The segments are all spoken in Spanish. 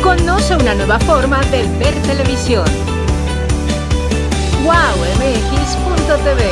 Conoce una nueva forma de ver televisión. wowmx.tv.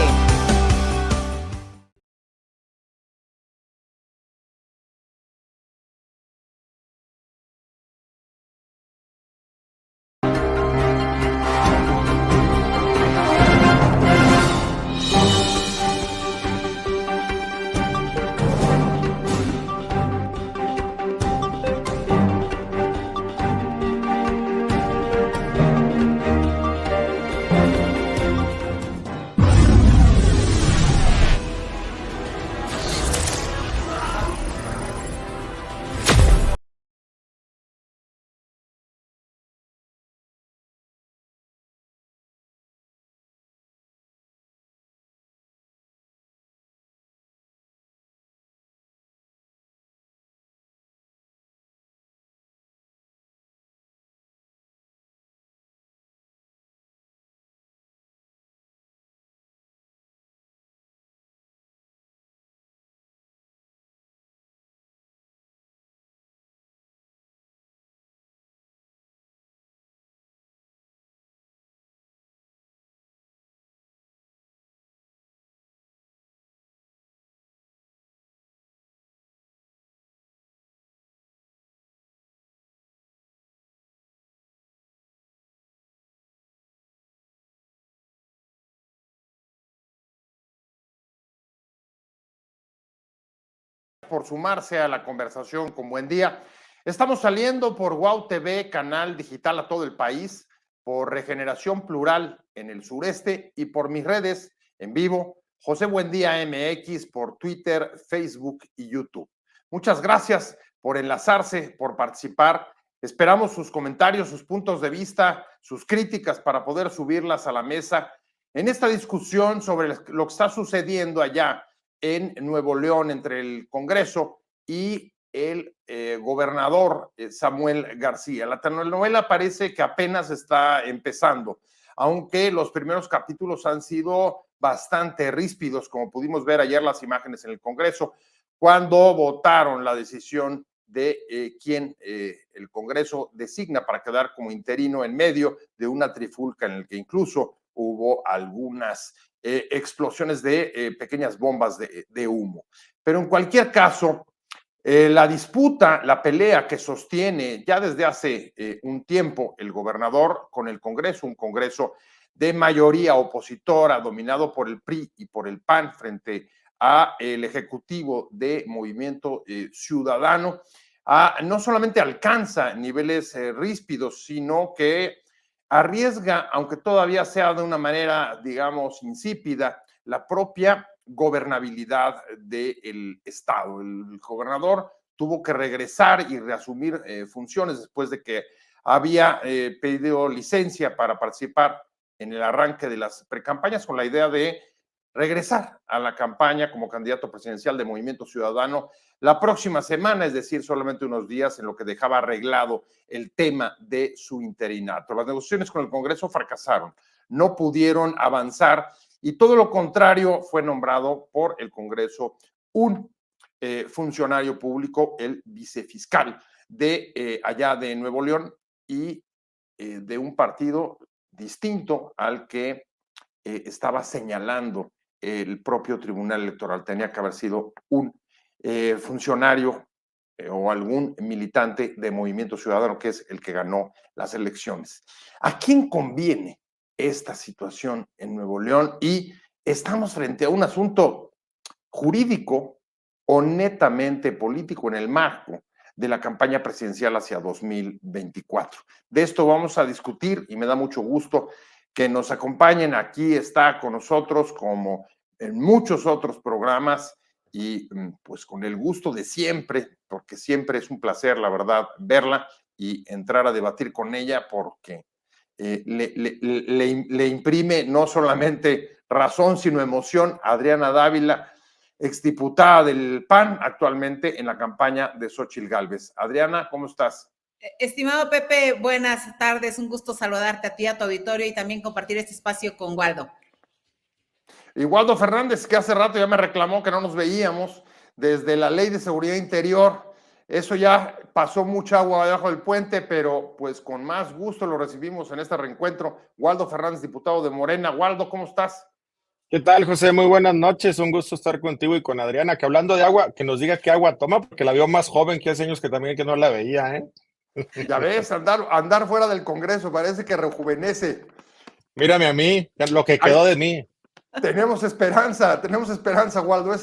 Por sumarse a la conversación con Buen Día. Estamos saliendo por Wow TV, canal digital a todo el país, por Regeneración Plural en el sureste y por mis redes en vivo, José Buendía MX, por Twitter, Facebook y YouTube. Muchas gracias por enlazarse, por participar. Esperamos sus comentarios, sus puntos de vista, sus críticas para poder subirlas a la mesa en esta discusión sobre lo que está sucediendo allá en Nuevo León entre el Congreso y el gobernador Samuel García. La telenovela parece que apenas está empezando, aunque los primeros capítulos han sido bastante ríspidos, como pudimos ver ayer las imágenes en el Congreso, cuando votaron la decisión de quién el Congreso designa para quedar como interino en medio de una trifulca en el que incluso hubo algunas explosiones de pequeñas bombas de humo. Pero en cualquier caso, la disputa, la pelea que sostiene ya desde hace un tiempo el gobernador con el Congreso, un Congreso de mayoría opositora dominado por el PRI y por el PAN frente a el Ejecutivo de Movimiento Ciudadano, no solamente alcanza niveles ríspidos, sino que arriesga, aunque todavía sea de una manera, digamos, insípida, la propia gobernabilidad del Estado. El gobernador tuvo que regresar y reasumir funciones después de que había pedido licencia para participar en el arranque de las precampañas con la idea de regresar a la campaña como candidato presidencial de Movimiento Ciudadano la próxima semana, es decir, solamente unos días en lo que dejaba arreglado el tema de su interinato. Las negociaciones con el Congreso fracasaron, no pudieron avanzar y todo lo contrario fue nombrado por el Congreso un funcionario público, el vicefiscal de allá de Nuevo León y de un partido distinto al que estaba señalando el propio Tribunal Electoral. Tenía que haber sido un funcionario o algún militante de Movimiento Ciudadano, que es el que ganó las elecciones. ¿A quién conviene esta situación en Nuevo León? Y estamos frente a un asunto jurídico o netamente político en el marco de la campaña presidencial hacia 2024. De esto vamos a discutir y me da mucho gusto que nos acompañen. Aquí está con nosotros, como en muchos otros programas, y pues con el gusto de siempre, porque siempre es un placer, la verdad, verla y entrar a debatir con ella, porque le imprime no solamente razón, sino emoción. Adriana Dávila, exdiputada del PAN, actualmente en la campaña de Xóchitl Gálvez. Adriana, ¿cómo estás? Estimado Pepe, buenas tardes, un gusto saludarte a ti, a tu auditorio y también compartir este espacio con Waldo. Y Waldo Fernández, que hace rato ya me reclamó que no nos veíamos desde la Ley de Seguridad Interior, eso ya pasó mucha agua debajo del puente, pero pues con más gusto lo recibimos en este reencuentro. Waldo Fernández, diputado de Morena. Waldo, ¿cómo estás? ¿Qué tal, José? Muy buenas noches. Un gusto estar contigo y con Adriana, que hablando de agua, que nos diga qué agua toma, porque la veo más joven que hace años que también que no la veía, ¿eh? Ya ves, andar fuera del Congreso, parece que rejuvenece. Mírame a mí, lo que quedó de mí. Tenemos esperanza, Waldo.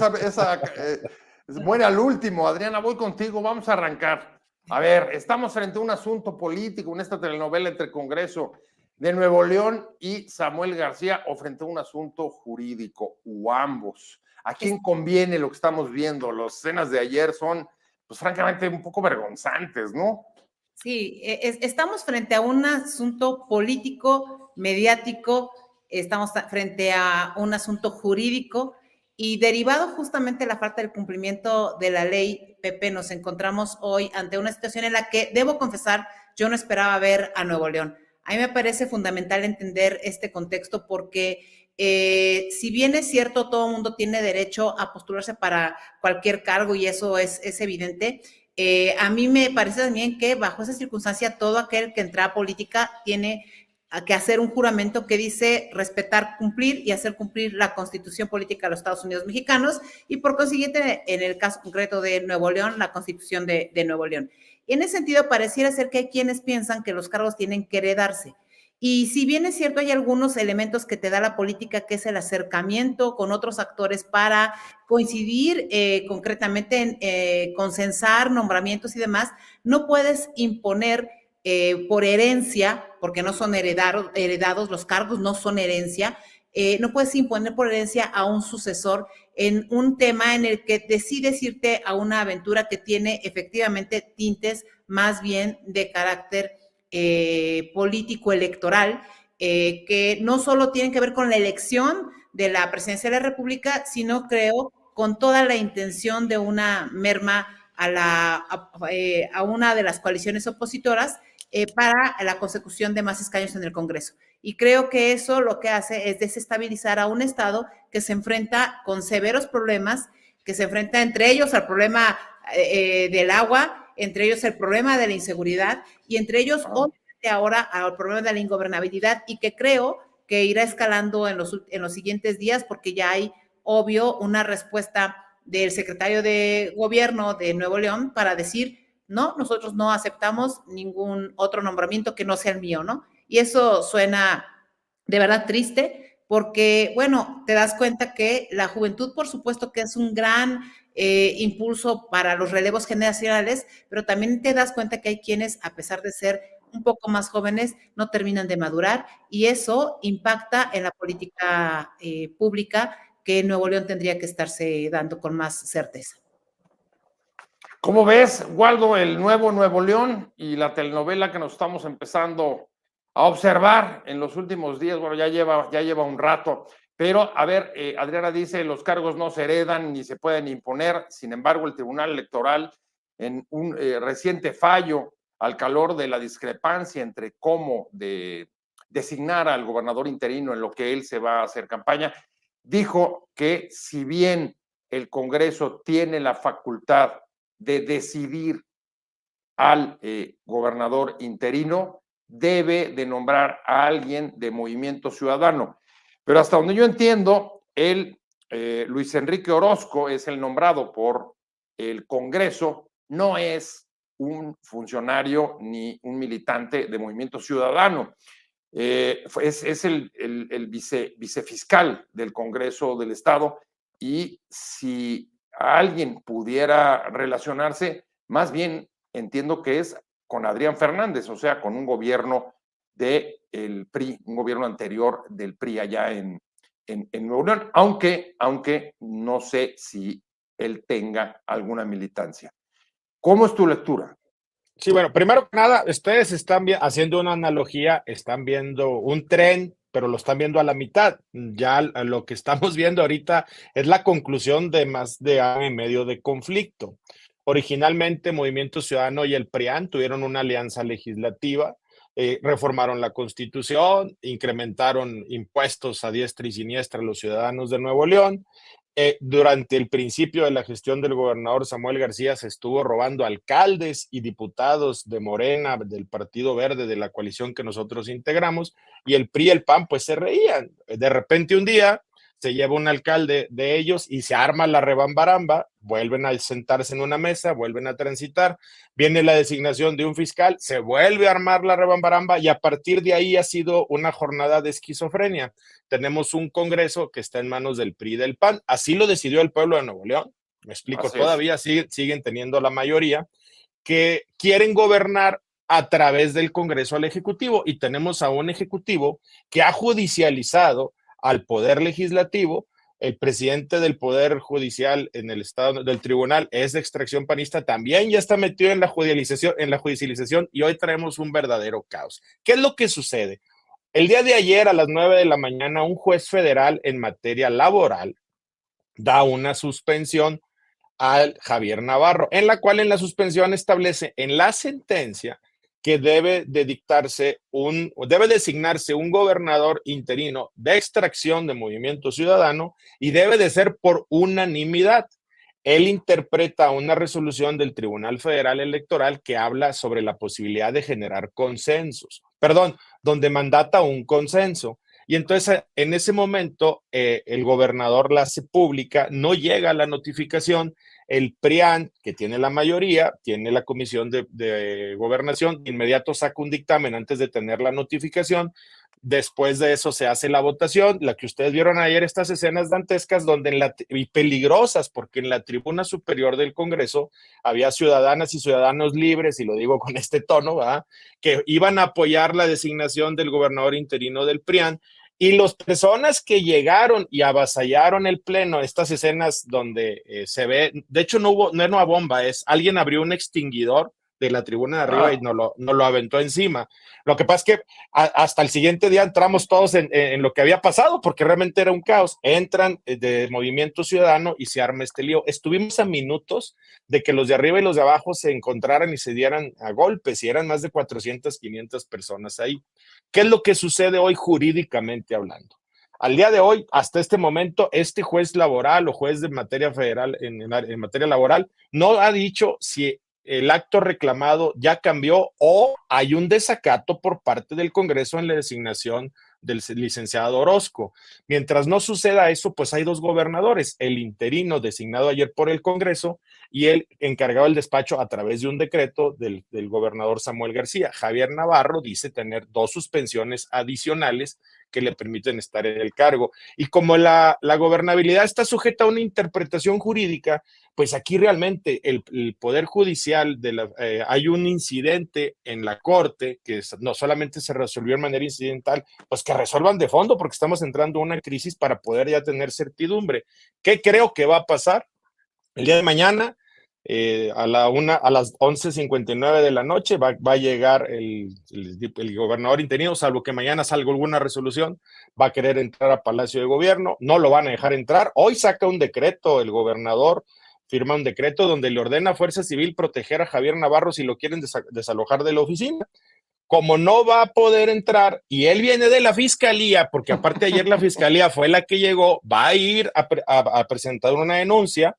Muere al último. Adriana, voy contigo, vamos a arrancar. A ver, estamos frente a un asunto político en esta telenovela entre Congreso de Nuevo León y Samuel García, o frente a un asunto jurídico, o ambos. ¿A quién conviene lo que estamos viendo? Las escenas de ayer son, pues francamente, un poco vergonzantes, ¿no? Sí, estamos frente a un asunto político, mediático, estamos frente a un asunto jurídico y derivado justamente de la falta del cumplimiento de la ley, Pepe, nos encontramos hoy ante una situación en la que, debo confesar, yo no esperaba ver a Nuevo León. A mí me parece fundamental entender este contexto porque si bien es cierto, todo el mundo tiene derecho a postularse para cualquier cargo y eso es evidente, a mí me parece también que bajo esa circunstancia todo aquel que entra a política tiene que hacer un juramento que dice respetar, cumplir y hacer cumplir la Constitución Política de los Estados Unidos Mexicanos y por consiguiente, en el caso concreto de Nuevo León, la Constitución de Nuevo León. Y en ese sentido, pareciera ser que hay quienes piensan que los cargos tienen que heredarse. Y si bien es cierto, hay algunos elementos que te da la política, que es el acercamiento con otros actores para coincidir concretamente en consensar nombramientos y demás, no puedes imponer por herencia, porque no son heredados, los cargos no son herencia, no puedes imponer por herencia a un sucesor en un tema en el que decides irte a una aventura que tiene efectivamente tintes más bien de carácter político electoral, que no solo tienen que ver con la elección de la presidencia de la República, sino creo con toda la intención de una merma a una de las coaliciones opositoras para la consecución de más escaños en el Congreso. Y creo que eso lo que hace es desestabilizar a un Estado que se enfrenta con severos problemas, que se enfrenta entre ellos al problema del agua, entre ellos el problema de la inseguridad y entre ellos obviamente ahora al problema de la ingobernabilidad y que creo que irá escalando en los siguientes días porque ya hay, obvio, una respuesta del secretario de Gobierno de Nuevo León para decir, no, nosotros no aceptamos ningún otro nombramiento que no sea el mío, ¿no? Y eso suena de verdad triste porque, bueno, te das cuenta que la juventud, por supuesto que es un gran impulso para los relevos generacionales, pero también te das cuenta que hay quienes, a pesar de ser un poco más jóvenes, no terminan de madurar y eso impacta en la política pública que Nuevo León tendría que estarse dando con más certeza. ¿Cómo ves, Waldo, el nuevo Nuevo León y la telenovela que nos estamos empezando a observar en los últimos días? Bueno, ya lleva un rato, pero a ver, Adriana dice, los cargos no se heredan ni se pueden imponer, sin embargo, el Tribunal Electoral, en un reciente fallo al calor de la discrepancia entre cómo designar al gobernador interino en lo que él se va a hacer campaña, dijo que si bien el Congreso tiene la facultad de decidir al gobernador interino, debe de nombrar a alguien de Movimiento Ciudadano. Pero hasta donde yo entiendo, Luis Enrique Orozco es el nombrado por el Congreso, no es un funcionario ni un militante de Movimiento Ciudadano. Es el vicefiscal del Congreso del Estado y si alguien pudiera relacionarse, más bien entiendo que es con Adrián Fernández, o sea, con un gobierno del PRI, un gobierno anterior del PRI allá en Nuevo León, aunque no sé si él tenga alguna militancia. ¿Cómo es tu lectura? Sí, bueno, primero que nada, ustedes están haciendo una analogía, están viendo un tren, pero lo están viendo a la mitad. Ya lo que estamos viendo ahorita es la conclusión de más de año y medio de conflicto. Originalmente, Movimiento Ciudadano y el PRIAN tuvieron una alianza legislativa, reformaron la Constitución, incrementaron impuestos a diestra y siniestra a los ciudadanos de Nuevo León Durante el principio de la gestión del gobernador Samuel García se estuvo robando alcaldes y diputados de Morena, del Partido Verde, de la coalición que nosotros integramos, y el PRI y el PAN pues se reían. De repente un día se lleva un alcalde de ellos y se arma la rebambaramba, vuelven a sentarse en una mesa, vuelven a transitar, viene la designación de un fiscal, se vuelve a armar la rebambaramba y a partir de ahí ha sido una jornada de esquizofrenia. Tenemos un Congreso que está en manos del PRI y del PAN, así lo decidió el pueblo de Nuevo León, me explico, Así todavía siguen teniendo la mayoría, que quieren gobernar a través del Congreso al Ejecutivo, y tenemos a un Ejecutivo que ha judicializado al Poder Legislativo. El presidente del Poder Judicial en el estado del tribunal es de extracción panista, también ya está metido en la judicialización, y hoy traemos un verdadero caos. ¿Qué es lo que sucede? El día de ayer a las 9 de la mañana, un juez federal en materia laboral da una suspensión al Javier Navarro, en la cual en la suspensión establece en la sentencia que debe designarse un gobernador interino de extracción de Movimiento Ciudadano y debe de ser por unanimidad. Él interpreta una resolución del Tribunal Federal Electoral que habla sobre la posibilidad de generar consensos, donde mandata un consenso. Y entonces en ese momento el gobernador la hace pública, no llega a la notificación, el PRIAN, que tiene la mayoría, tiene la comisión de gobernación, de inmediato saca un dictamen antes de tener la notificación. Después de eso se hace la votación, la que ustedes vieron ayer, estas escenas dantescas y peligrosas, porque en la tribuna superior del Congreso había ciudadanas y ciudadanos libres, y lo digo con este tono, ¿verdad?, que iban a apoyar la designación del gobernador interino del PRIAN, y las personas que llegaron y avasallaron el pleno, estas escenas donde se ve, de hecho no era una bomba, alguien abrió un extinguidor de la tribuna de arriba y no lo aventó encima. Lo que pasa es que hasta el siguiente día entramos todos en lo que había pasado, porque realmente era un caos. Entran de Movimiento Ciudadano y se arma este lío. Estuvimos a minutos de que los de arriba y los de abajo se encontraran y se dieran a golpes, y eran más de 400, 500 personas ahí. ¿Qué es lo que sucede hoy jurídicamente hablando? Al día de hoy, hasta este momento, este juez laboral o juez de materia federal en materia laboral no ha dicho si el acto reclamado ya cambió o hay un desacato por parte del Congreso en la designación del licenciado Orozco. Mientras no suceda eso, pues hay dos gobernadores, el interino designado ayer por el Congreso y el encargado del despacho a través de un decreto del gobernador Samuel García. Javier Navarro dice tener 2 suspensiones adicionales que le permiten estar en el cargo. Y como la gobernabilidad está sujeta a una interpretación jurídica, pues aquí realmente el Poder Judicial, hay un incidente en la Corte que no solamente se resolvió de manera incidental, pues que resuelvan de fondo, porque estamos entrando a una crisis para poder ya tener certidumbre. ¿Qué creo que va a pasar? El día de mañana, a las 11:59 de la noche, va a llegar el gobernador interino, salvo que mañana salga alguna resolución, va a querer entrar a Palacio de Gobierno, no lo van a dejar entrar. Hoy saca un decreto, el gobernador firma un decreto donde le ordena a Fuerza Civil proteger a Javier Navarro si lo quieren desalojar de la oficina. Como no va a poder entrar y él viene de la fiscalía, porque aparte ayer la fiscalía fue la que llegó, va a ir a presentar una denuncia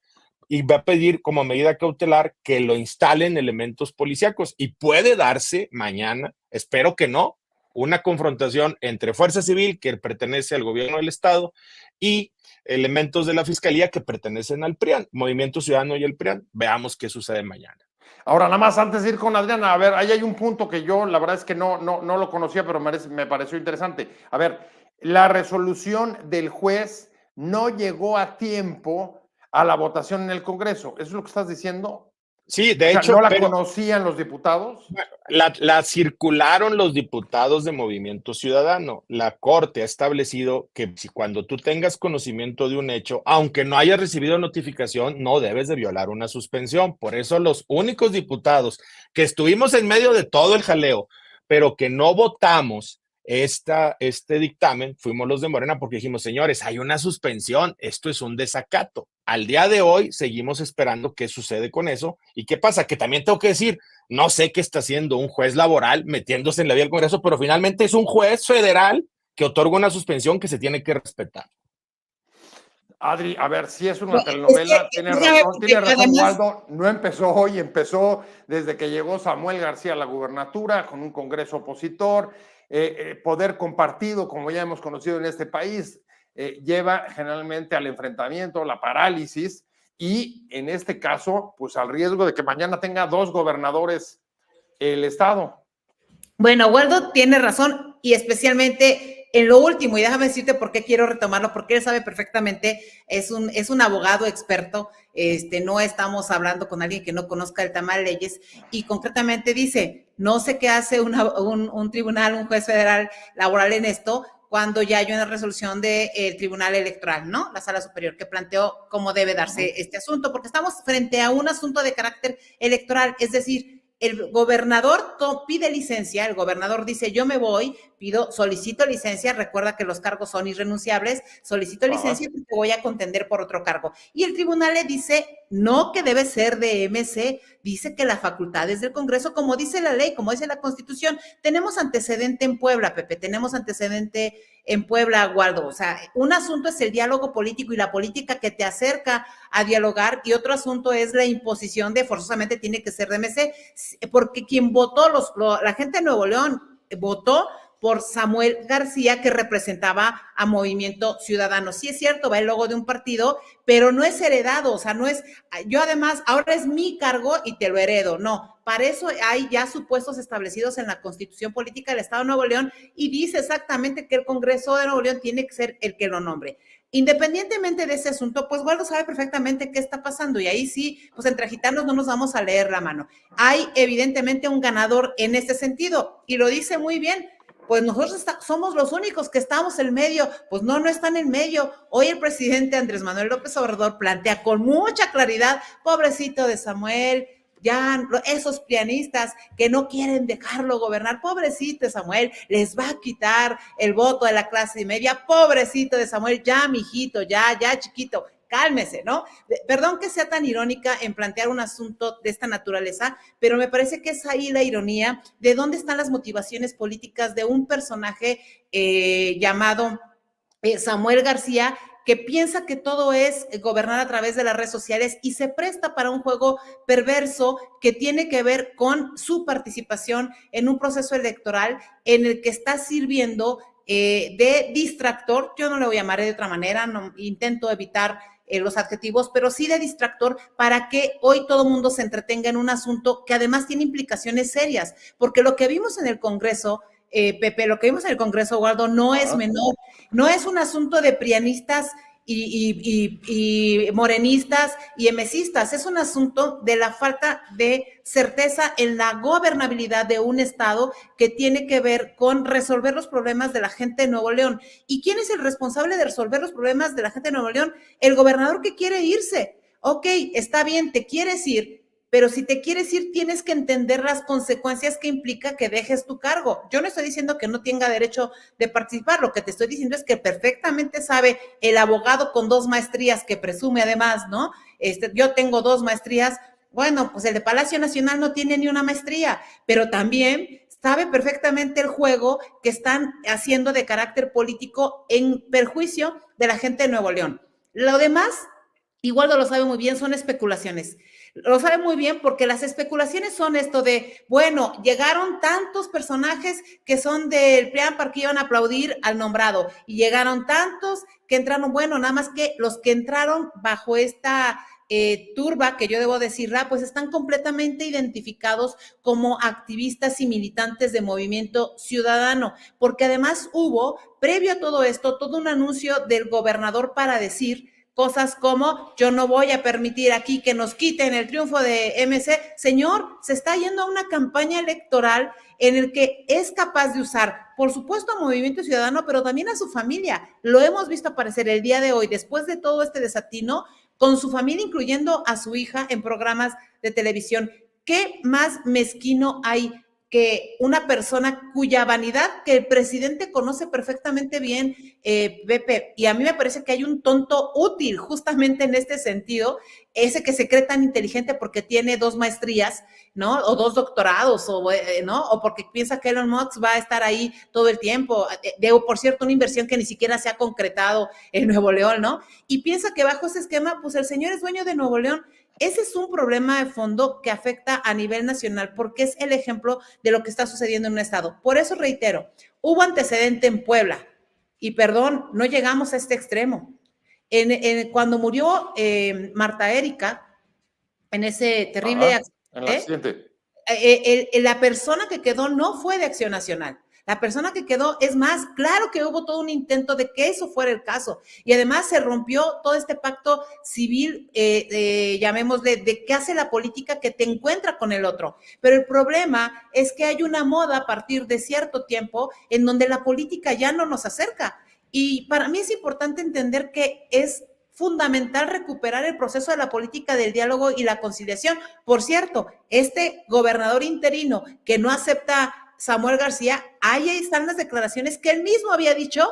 y va a pedir como medida cautelar que lo instalen elementos policíacos, y puede darse mañana, espero que no, una confrontación entre Fuerza Civil, que pertenece al gobierno del estado, y elementos de la fiscalía que pertenecen al PRIAN, Movimiento Ciudadano y el PRIAN. Veamos qué sucede mañana. Ahora, nada más antes de ir con Adriana, a ver, ahí hay un punto que yo la verdad es que no lo conocía, pero me pareció interesante. A ver, la resolución del juez no llegó a tiempo a la votación en el Congreso. ¿Eso es lo que estás diciendo? Sí, de hecho. ¿No la conocían los diputados? La circularon los diputados de Movimiento Ciudadano. La Corte ha establecido que si cuando tú tengas conocimiento de un hecho, aunque no hayas recibido notificación, no debes de violar una suspensión. Por eso los únicos diputados que estuvimos en medio de todo el jaleo, pero que no votamos este dictamen, fuimos los de Morena, porque dijimos, señores, hay una suspensión, esto es un desacato. Al día de hoy seguimos esperando qué sucede con eso. ¿Y qué pasa? Que también tengo que decir, no sé qué está haciendo un juez laboral metiéndose en la vida del Congreso, pero finalmente es un juez federal que otorga una suspensión que se tiene que respetar. Adri, a ver, si es una telenovela, tiene razón, Waldo, no empezó hoy, empezó desde que llegó Samuel García a la gubernatura, con un Congreso opositor, poder compartido, como ya hemos conocido en este país, lleva generalmente al enfrentamiento, la parálisis, y en este caso, pues al riesgo de que mañana tenga 2 gobernadores el Estado. Bueno, Waldo tiene razón, y especialmente en lo último, y déjame decirte por qué quiero retomarlo, porque él sabe perfectamente, es un abogado experto, no estamos hablando con alguien que no conozca el tema de leyes, y concretamente dice, no sé qué hace un tribunal, un juez federal laboral en esto, cuando ya hay una resolución del Tribunal Electoral, ¿no? La Sala Superior, que planteó cómo debe darse este asunto, porque estamos frente a un asunto de carácter electoral, es decir, el gobernador pide licencia, el gobernador dice, yo me voy, solicito licencia, recuerda que los cargos son irrenunciables, solicito licencia porque voy a contender por otro cargo. Y el tribunal le dice, no que debe ser de MC, dice que la facultad es del Congreso, como dice la ley, como dice la Constitución. Tenemos antecedente en Puebla, Pepe, tenemos antecedente en Puebla, Waldo. O sea, un asunto es el diálogo político y la política que te acerca a dialogar, y otro asunto es la imposición de forzosamente tiene que ser de MC, porque quien votó, la gente de Nuevo León votó por Samuel García, que representaba a Movimiento Ciudadano. Sí es cierto, va el logo de un partido, pero no es heredado, o sea, no es, yo además, ahora es mi cargo y te lo heredo, no. Para eso hay ya supuestos establecidos en la Constitución Política del Estado de Nuevo León, y dice exactamente que el Congreso de Nuevo León tiene que ser el que lo nombre. Independientemente de ese asunto, pues Waldo sabe perfectamente qué está pasando, y ahí sí, pues entre gitanos no nos vamos a leer la mano. Hay evidentemente un ganador en este sentido, y lo dice muy bien. Pues nosotros somos los únicos que estamos en medio. Pues no están en medio. Hoy el presidente Andrés Manuel López Obrador plantea con mucha claridad, pobrecito de Samuel, ya esos pianistas que no quieren dejarlo gobernar, pobrecito de Samuel, les va a quitar el voto de la clase media, pobrecito de Samuel, ya mijito, ya chiquito, cálmese, ¿no? Perdón que sea tan irónica en plantear un asunto de esta naturaleza, pero me parece que es ahí la ironía de dónde están las motivaciones políticas de un personaje llamado Samuel García, que piensa que todo es gobernar a través de las redes sociales y se presta para un juego perverso que tiene que ver con su participación en un proceso electoral en el que está sirviendo de distractor. Yo no lo llamaré de otra manera, no, intento evitar los adjetivos, pero sí de distractor para que hoy todo el mundo se entretenga en un asunto que además tiene implicaciones serias, porque lo que vimos en el Congreso, Pepe, lo que vimos en el Congreso, Waldo, no es menor, no es un asunto de prianistas y morenistas y emesistas, es un asunto de la falta de certeza en la gobernabilidad de un estado que tiene que ver con resolver los problemas de la gente de Nuevo León. ¿Y quién es el responsable de resolver los problemas de la gente de Nuevo León? El gobernador que quiere irse. Ok, está bien, te quieres ir, pero si te quieres ir, tienes que entender las consecuencias que implica que dejes tu cargo. Yo no estoy diciendo que no tenga derecho de participar, lo que te estoy diciendo es que perfectamente sabe el abogado con 2 maestrías que presume además, ¿no? Yo tengo 2 maestrías, bueno, pues el de Palacio Nacional no tiene ni una maestría, pero también sabe perfectamente el juego que están haciendo de carácter político en perjuicio de la gente de Nuevo León. Lo demás, igual lo sabe muy bien, son especulaciones. Lo sabe muy bien porque las especulaciones son esto de, bueno, llegaron tantos personajes que son del PRIAN para que iban a aplaudir al nombrado y llegaron tantos que entraron, bueno, nada más que los que entraron bajo esta turba, que yo debo decirla, pues están completamente identificados como activistas y militantes de Movimiento Ciudadano, porque además hubo, previo a todo esto, todo un anuncio del gobernador para decir cosas como, yo no voy a permitir aquí que nos quiten el triunfo de MC. Señor, se está yendo a una campaña electoral en el que es capaz de usar, por supuesto, a Movimiento Ciudadano, pero también a su familia. Lo hemos visto aparecer el día de hoy, después de todo este desatino, con su familia, incluyendo a su hija en programas de televisión. ¿Qué más mezquino hay que una persona cuya vanidad, que el presidente conoce perfectamente bien, Pepe, y a mí me parece que hay un tonto útil justamente en este sentido, ese que se cree tan inteligente porque tiene 2 maestrías, ¿no? O 2 doctorados, ¿no? O porque piensa que Elon Musk va a estar ahí todo el tiempo. Por cierto, una inversión que ni siquiera se ha concretado en Nuevo León, ¿no? Y piensa que bajo ese esquema, pues el señor es dueño de Nuevo León. Ese es un problema de fondo que afecta a nivel nacional porque es el ejemplo de lo que está sucediendo en un estado. Por eso reitero, hubo antecedente en Puebla y perdón, no llegamos a este extremo. Cuando murió Marta Erika, en ese terrible accidente, la persona que quedó no fue de Acción Nacional. La persona que quedó, es más, claro que hubo todo un intento de que eso fuera el caso. Y además se rompió todo este pacto civil, llamémosle, de qué hace la política que te encuentra con el otro. Pero el problema es que hay una moda a partir de cierto tiempo en donde la política ya no nos acerca. Y para mí es importante entender que es fundamental recuperar el proceso de la política del diálogo y la conciliación. Por cierto, este gobernador interino que no acepta Samuel García, ahí están las declaraciones que él mismo había dicho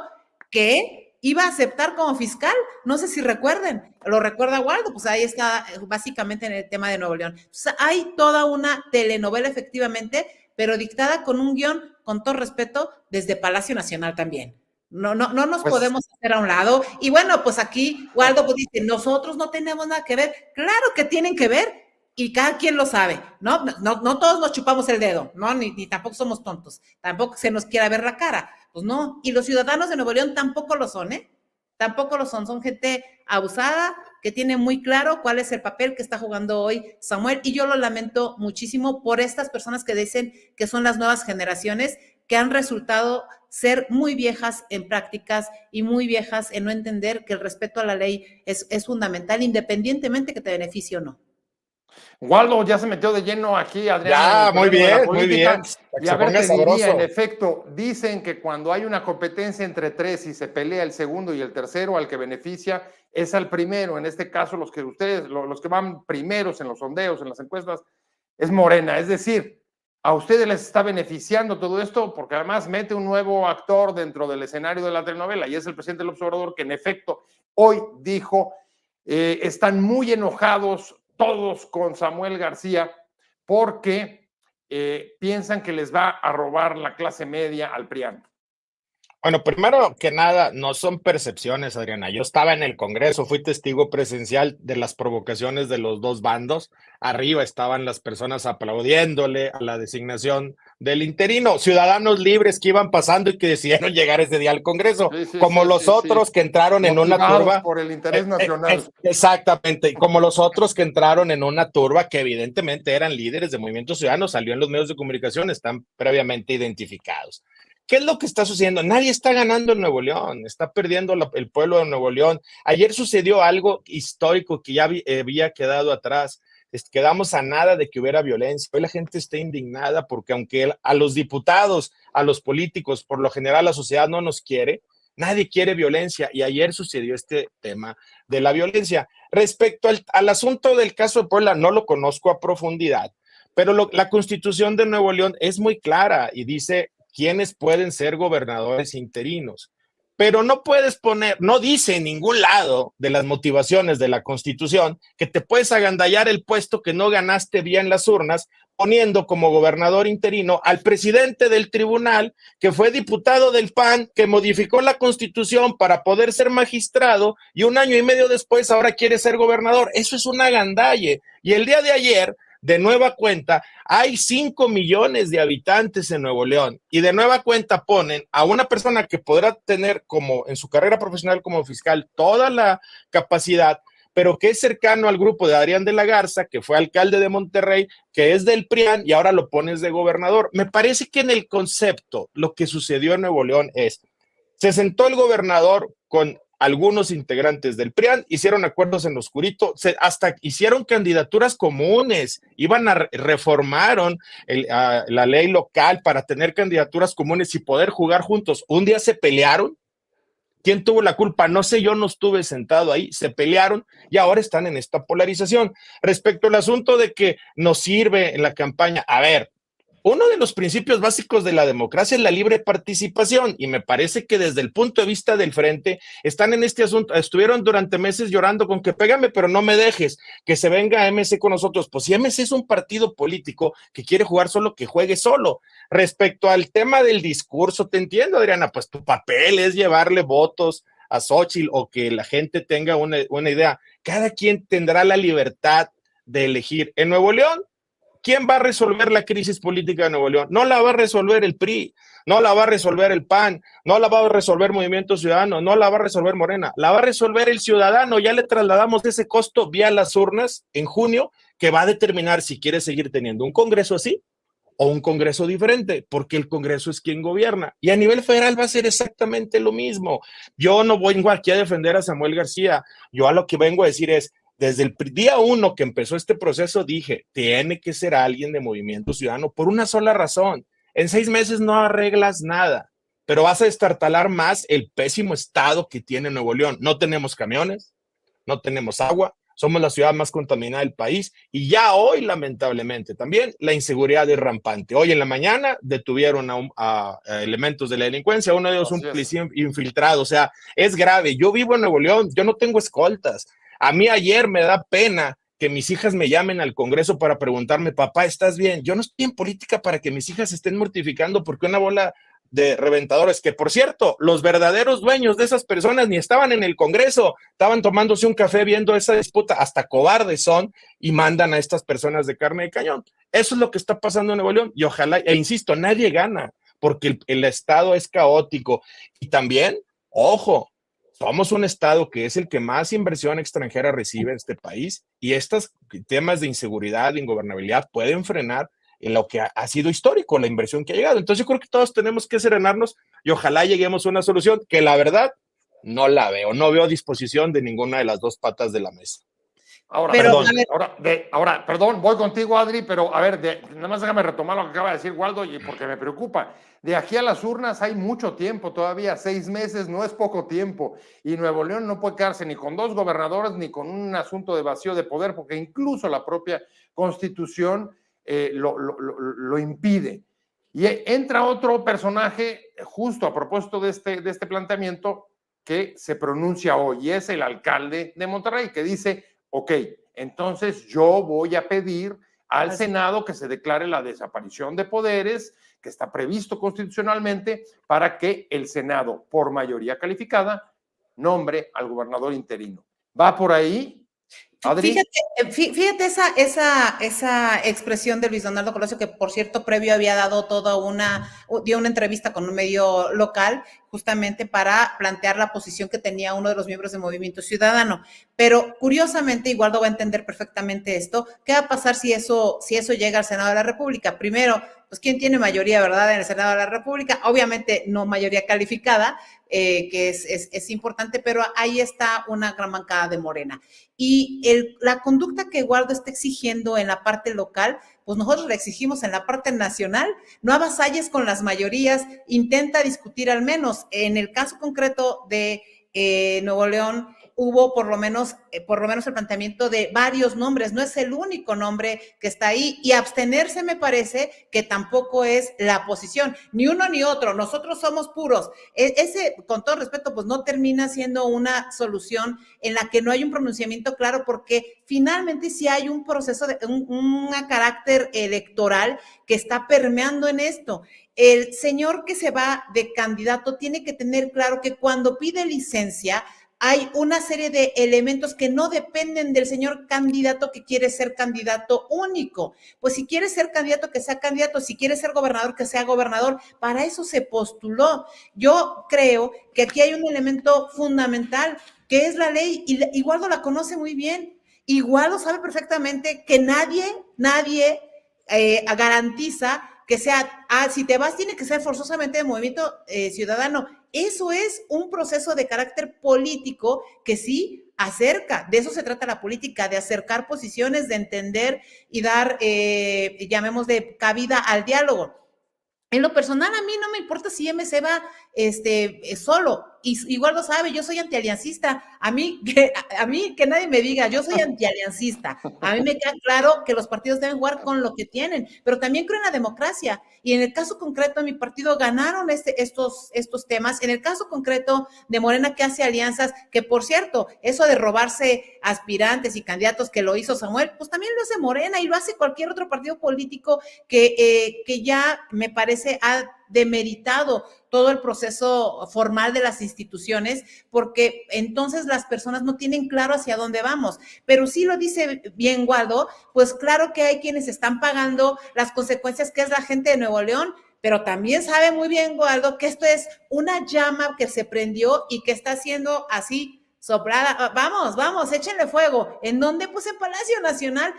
que iba a aceptar como fiscal. No sé si recuerden, lo recuerda Waldo, pues ahí está básicamente en el tema de Nuevo León. O sea, hay toda una telenovela efectivamente, pero dictada con un guión, con todo respeto, desde Palacio Nacional también. No nos podemos hacer a un lado. Y bueno, pues aquí Waldo pues dice, nosotros no tenemos nada que ver. Claro que tienen que ver y cada quien lo sabe, ¿no? No todos nos chupamos el dedo, ¿no? Ni tampoco somos tontos. Tampoco se nos quiera ver la cara. Pues no. Y los ciudadanos de Nuevo León tampoco lo son, ¿eh? Tampoco lo son. Son gente abusada que tiene muy claro cuál es el papel que está jugando hoy Samuel. Y yo lo lamento muchísimo por estas personas que dicen que son las nuevas generaciones, que han resultado ser muy viejas en prácticas y muy viejas en no entender que el respeto a la ley es fundamental, independientemente que te beneficie o no. Waldo ya se metió de lleno aquí, Adrián. Ya, muy bien, muy bien. Y a ver, te diría, en efecto, dicen que cuando hay una competencia entre 3 y se pelea el segundo y el tercero, al que beneficia es al primero. En este caso, los que van primeros en los sondeos, en las encuestas, es Morena. Es decir, a ustedes les está beneficiando todo esto porque además mete un nuevo actor dentro del escenario de la telenovela y es el presidente López Obrador que en efecto hoy dijo están muy enojados todos con Samuel García porque piensan que les va a robar la clase media al PRIAN. Bueno, primero que nada, no son percepciones, Adriana. Yo estaba en el Congreso, fui testigo presencial de las provocaciones de los 2 bandos. Arriba estaban las personas aplaudiéndole a la designación del interino, ciudadanos libres que iban pasando y que decidieron llegar ese día al Congreso, como los otros que entraron en una turba. Por el interés nacional. Exactamente, y como los otros que entraron en una turba que evidentemente eran líderes de Movimiento Ciudadano, salió en los medios de comunicación, están previamente identificados. ¿Qué es lo que está sucediendo? Nadie está ganando en Nuevo León, está perdiendo el pueblo de Nuevo León. Ayer sucedió algo histórico que ya había quedado atrás. Quedamos a nada de que hubiera violencia. Hoy la gente está indignada porque aunque a los diputados, a los políticos, por lo general la sociedad no nos quiere, nadie quiere violencia y ayer sucedió este tema de la violencia. Respecto al asunto del caso de Puebla, no lo conozco a profundidad, pero la Constitución de Nuevo León es muy clara y dice quiénes pueden ser gobernadores interinos. Pero no puedes poner, no dice en ningún lado de las motivaciones de la Constitución que te puedes agandallar el puesto que no ganaste bien las urnas, poniendo como gobernador interino al presidente del tribunal, que fue diputado del PAN, que modificó la Constitución para poder ser magistrado y 1 año y medio después ahora quiere ser gobernador. Eso es una agandalle. Y el día de ayer, de nueva cuenta, hay 5 millones de habitantes en Nuevo León y de nueva cuenta ponen a una persona que podrá tener como en su carrera profesional como fiscal toda la capacidad, pero que es cercano al grupo de Adrián de la Garza, que fue alcalde de Monterrey, que es del PRIAN y ahora lo pones de gobernador. Me parece que en el concepto lo que sucedió en Nuevo León se sentó el gobernador con algunos integrantes del PRIAN, hicieron acuerdos en lo oscurito, hasta hicieron candidaturas comunes, reformaron la ley local para tener candidaturas comunes y poder jugar juntos. Un día se pelearon. ¿Quién tuvo la culpa? No sé, yo no estuve sentado ahí, se pelearon y ahora están en esta polarización. Respecto al asunto de que nos sirve en la campaña, a ver, uno de los principios básicos de la democracia es la libre participación y me parece que desde el punto de vista del frente están en este asunto, estuvieron durante meses llorando con que pégame pero no me dejes, que se venga MC con nosotros. Pues si MC es un partido político que quiere jugar solo, que juegue solo. Respecto al tema del discurso, te entiendo, Adriana, pues tu papel es llevarle votos a Xóchitl o que la gente tenga una idea. Cada quien tendrá la libertad de elegir. En Nuevo León, ¿quién va a resolver la crisis política de Nuevo León? No la va a resolver el PRI, no la va a resolver el PAN, no la va a resolver Movimiento Ciudadano, no la va a resolver Morena, la va a resolver el ciudadano. Ya le trasladamos ese costo vía las urnas en junio, que va a determinar si quiere seguir teniendo un Congreso así o un Congreso diferente, porque el Congreso es quien gobierna. Y a nivel federal va a ser exactamente lo mismo. Yo no vengo aquí a defender a Samuel García, yo a lo que vengo a decir es, desde el día 1 que empezó este proceso dije, tiene que ser alguien de Movimiento Ciudadano por una sola razón. En 6 meses no arreglas nada, pero vas a destartalar más el pésimo estado que tiene Nuevo León. No tenemos camiones, no tenemos agua, somos la ciudad más contaminada del país y ya hoy, lamentablemente, también la inseguridad es rampante. Hoy en la mañana detuvieron a elementos de la delincuencia, uno de ellos un policía infiltrado, o sea, es grave. Yo vivo en Nuevo León, yo no tengo escoltas. A mí ayer me da pena que mis hijas me llamen al Congreso para preguntarme, papá, ¿estás bien? Yo no estoy en política para que mis hijas estén mortificando porque una bola de reventadores, que por cierto, los verdaderos dueños de esas personas ni estaban en el Congreso, estaban tomándose un café viendo esa disputa, hasta cobardes son, y mandan a estas personas de carne de cañón. Eso es lo que está pasando en Nuevo León, y ojalá, e insisto, nadie gana, porque el Estado es caótico, y también, ojo, somos un Estado que es el que más inversión extranjera recibe en este país, y estos temas de inseguridad, de ingobernabilidad, pueden frenar en lo que ha sido histórico, la inversión que ha llegado. Entonces yo creo que todos tenemos que serenarnos y ojalá lleguemos a una solución que la verdad no la veo, no veo disposición de ninguna de las dos patas de la mesa. Ahora, Pero, perdón, voy contigo, Adri, pero a ver, nada más déjame retomar lo que acaba de decir Waldo, y porque me preocupa. De aquí a las urnas hay mucho tiempo todavía, 6 meses no es poco tiempo, y Nuevo León no puede quedarse ni con 2 gobernadores ni con un asunto de vacío de poder, porque incluso la propia Constitución lo impide. Y entra otro personaje justo a propósito de este planteamiento que se pronuncia hoy, y es el alcalde de Monterrey, que dice, ok, entonces yo voy a pedir al Senado que se declare la desaparición de poderes que está previsto constitucionalmente para que el Senado, por mayoría calificada, nombre al gobernador interino. ¿Va por ahí, Adri? Fíjate esa expresión de Luis Donaldo Colosio, que por cierto previo había dado dio una entrevista con un medio local justamente para plantear la posición que tenía uno de los miembros del Movimiento Ciudadano. Pero curiosamente, igual no va a entender perfectamente esto, ¿qué va a pasar si eso llega al Senado de la República? Primero, pues ¿quién tiene mayoría, verdad, en el Senado de la República? Obviamente no mayoría calificada, que es importante, pero ahí está una gran bancada de Morena. Y la conducta que Waldo está exigiendo en la parte local, pues nosotros la exigimos en la parte nacional. No avasalles con las mayorías, intenta discutir al menos. En el caso concreto de Nuevo León, hubo por lo menos el planteamiento de varios nombres, no es el único nombre que está ahí, y abstenerse me parece que tampoco es la posición, ni uno ni otro, nosotros somos puros. Ese, con todo respeto, pues no termina siendo una solución en la que no hay un pronunciamiento claro, porque finalmente sí hay un proceso de un carácter electoral que está permeando en esto. El señor que se va de candidato tiene que tener claro que cuando pide licencia, hay una serie de elementos que no dependen del señor candidato que quiere ser candidato único. Pues si quiere ser candidato, que sea candidato. Si quiere ser gobernador, que sea gobernador. Para eso se postuló. Yo creo que aquí hay un elemento fundamental, que es la ley, y Waldo la conoce muy bien. Y Waldo sabe perfectamente que nadie garantiza que sea, si te vas, tiene que ser forzosamente de Movimiento Ciudadano. Eso es un proceso de carácter político que sí acerca, de eso se trata la política, de acercar posiciones, de entender y dar, llamémosle, cabida al diálogo. En lo personal, a mí no me importa si MC va solo. igual lo sabe, yo soy antialiancista. A mí que nadie me diga, yo soy antialiancista. A mí me queda claro que los partidos deben jugar con lo que tienen, pero también creo en la democracia. Y en el caso concreto de mi partido ganaron estos temas. En el caso concreto de Morena, que hace alianzas, que por cierto, eso de robarse aspirantes y candidatos que lo hizo Samuel, pues también lo hace Morena y lo hace cualquier otro partido político que ya me parece ha demeritado todo el proceso formal de las instituciones, porque entonces las personas no tienen claro hacia dónde vamos. Pero sí lo dice bien Waldo, pues claro que hay quienes están pagando las consecuencias, que es la gente de Nuevo León, pero también sabe muy bien Waldo que esto es una llama que se prendió y que está siendo así soplada. Vamos, échenle fuego. ¿En dónde? Pues en Palacio Nacional.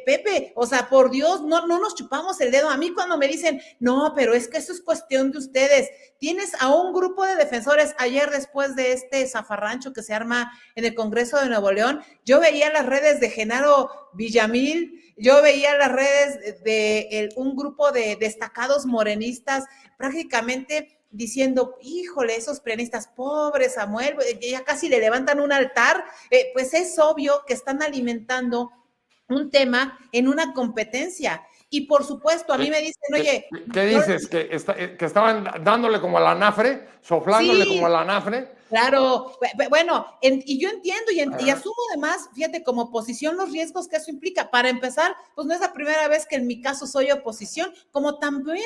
Pepe, o sea, por Dios, no nos chupamos el dedo. A mí cuando me dicen, no, pero es que eso es cuestión de ustedes. Tienes a un grupo de defensores. Ayer, después de este zafarrancho que se arma en el Congreso de Nuevo León, yo veía las redes de Genaro Villamil, yo veía las redes de un grupo de destacados morenistas prácticamente diciendo, híjole, esos prianistas, pobres Samuel, ya casi le levantan un altar. Pues es obvio que están alimentando un tema en una competencia. Y por supuesto, a mí me dicen, oye... ¿Qué dices? ¿Que estaban dándole como a la anafre? ¿Soflándole como a la anafre? Claro, bueno, y yo entiendo y asumo además, fíjate, como oposición los riesgos que eso implica. Para empezar, pues no es la primera vez que en mi caso soy oposición, como también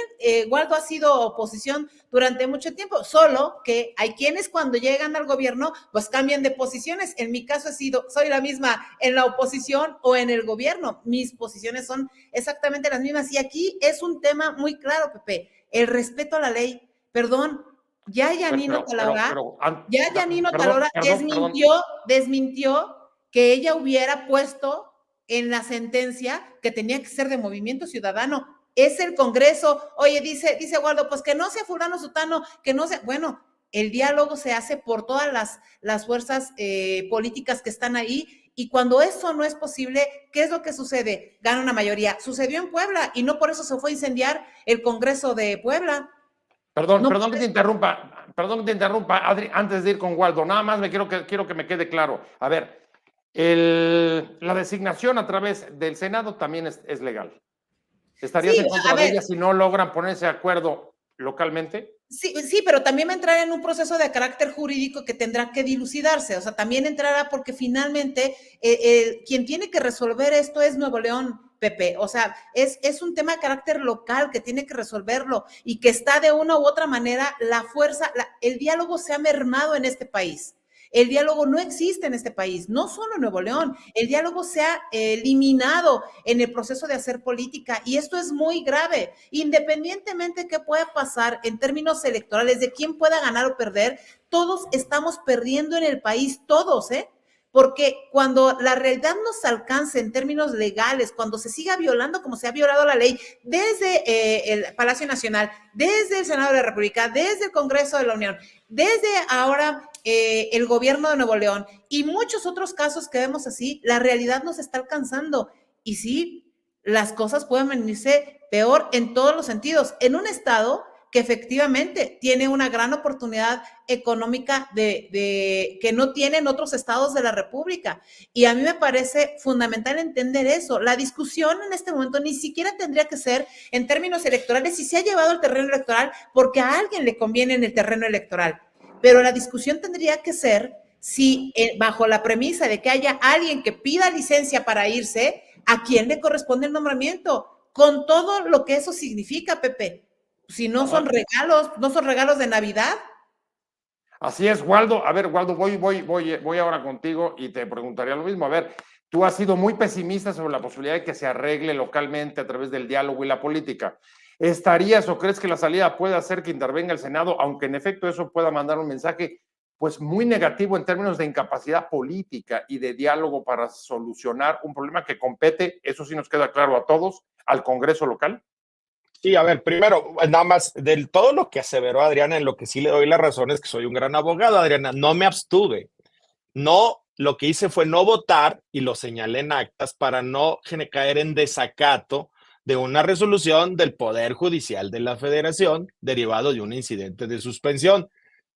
Waldo ha sido oposición durante mucho tiempo, solo que hay quienes cuando llegan al gobierno, pues cambian de posiciones. En mi caso soy la misma en la oposición o en el gobierno. Mis posiciones son exactamente las mismas. Y aquí es un tema muy claro, Pepe, el respeto a la ley. Perdón, ya Yanino Talora desmintió que ella hubiera puesto en la sentencia que tenía que ser de Movimiento Ciudadano. Es el Congreso. Oye, dice Waldo, pues que no sea fulano sutano, que no sea, bueno, el diálogo se hace por todas las fuerzas políticas que están ahí, y cuando eso no es posible, ¿qué es lo que sucede? Gana una mayoría. Sucedió en Puebla y no por eso se fue a incendiar el Congreso de Puebla. Perdón que te interrumpa, Adri, antes de ir con Waldo, nada más quiero que me quede claro. A ver, la designación a través del Senado también es legal. ¿Estarías en contra de ella si no logran ponerse de acuerdo localmente? Sí, pero también va a entrar en un proceso de carácter jurídico que tendrá que dilucidarse. O sea, también entrará porque finalmente quien tiene que resolver esto es Nuevo León, Pepe. O sea, es un tema de carácter local que tiene que resolverlo y que está de una u otra manera el diálogo se ha mermado en este país. El diálogo no existe en este país, no solo en Nuevo León. El diálogo se ha eliminado en el proceso de hacer política y esto es muy grave. Independientemente de qué pueda pasar en términos electorales, de quién pueda ganar o perder, todos estamos perdiendo en el país, todos, porque cuando la realidad nos alcance en términos legales, cuando se siga violando como se ha violado la ley desde el Palacio Nacional, desde el Senado de la República, desde el Congreso de la Unión, desde ahora el gobierno de Nuevo León y muchos otros casos que vemos así, la realidad nos está alcanzando. Y sí, las cosas pueden venirse peor en todos los sentidos. En un estado que efectivamente tiene una gran oportunidad económica que no tienen otros estados de la República. Y a mí me parece fundamental entender eso. La discusión en este momento ni siquiera tendría que ser en términos electorales si se ha llevado al terreno electoral porque a alguien le conviene en el terreno electoral. Pero la discusión tendría que ser si bajo la premisa de que haya alguien que pida licencia para irse, ¿a quién le corresponde el nombramiento? Con todo lo que eso significa, Pepe. Si no son regalos de Navidad. Así es, Waldo. A ver, Waldo, voy ahora contigo y te preguntaría lo mismo. A ver, tú has sido muy pesimista sobre la posibilidad de que se arregle localmente a través del diálogo y la política. ¿Estarías o crees que la salida puede hacer que intervenga el Senado, aunque en efecto eso pueda mandar un mensaje pues muy negativo en términos de incapacidad política y de diálogo para solucionar un problema que compete, eso sí nos queda claro a todos, al Congreso local? Sí, a ver, primero, nada más, del todo lo que aseveró Adriana, en lo que sí le doy la razón es que soy un gran abogado, Adriana, no me abstuve. No, lo que hice fue no votar y lo señalé en actas para no caer en desacato de una resolución del Poder Judicial de la Federación derivado de un incidente de suspensión.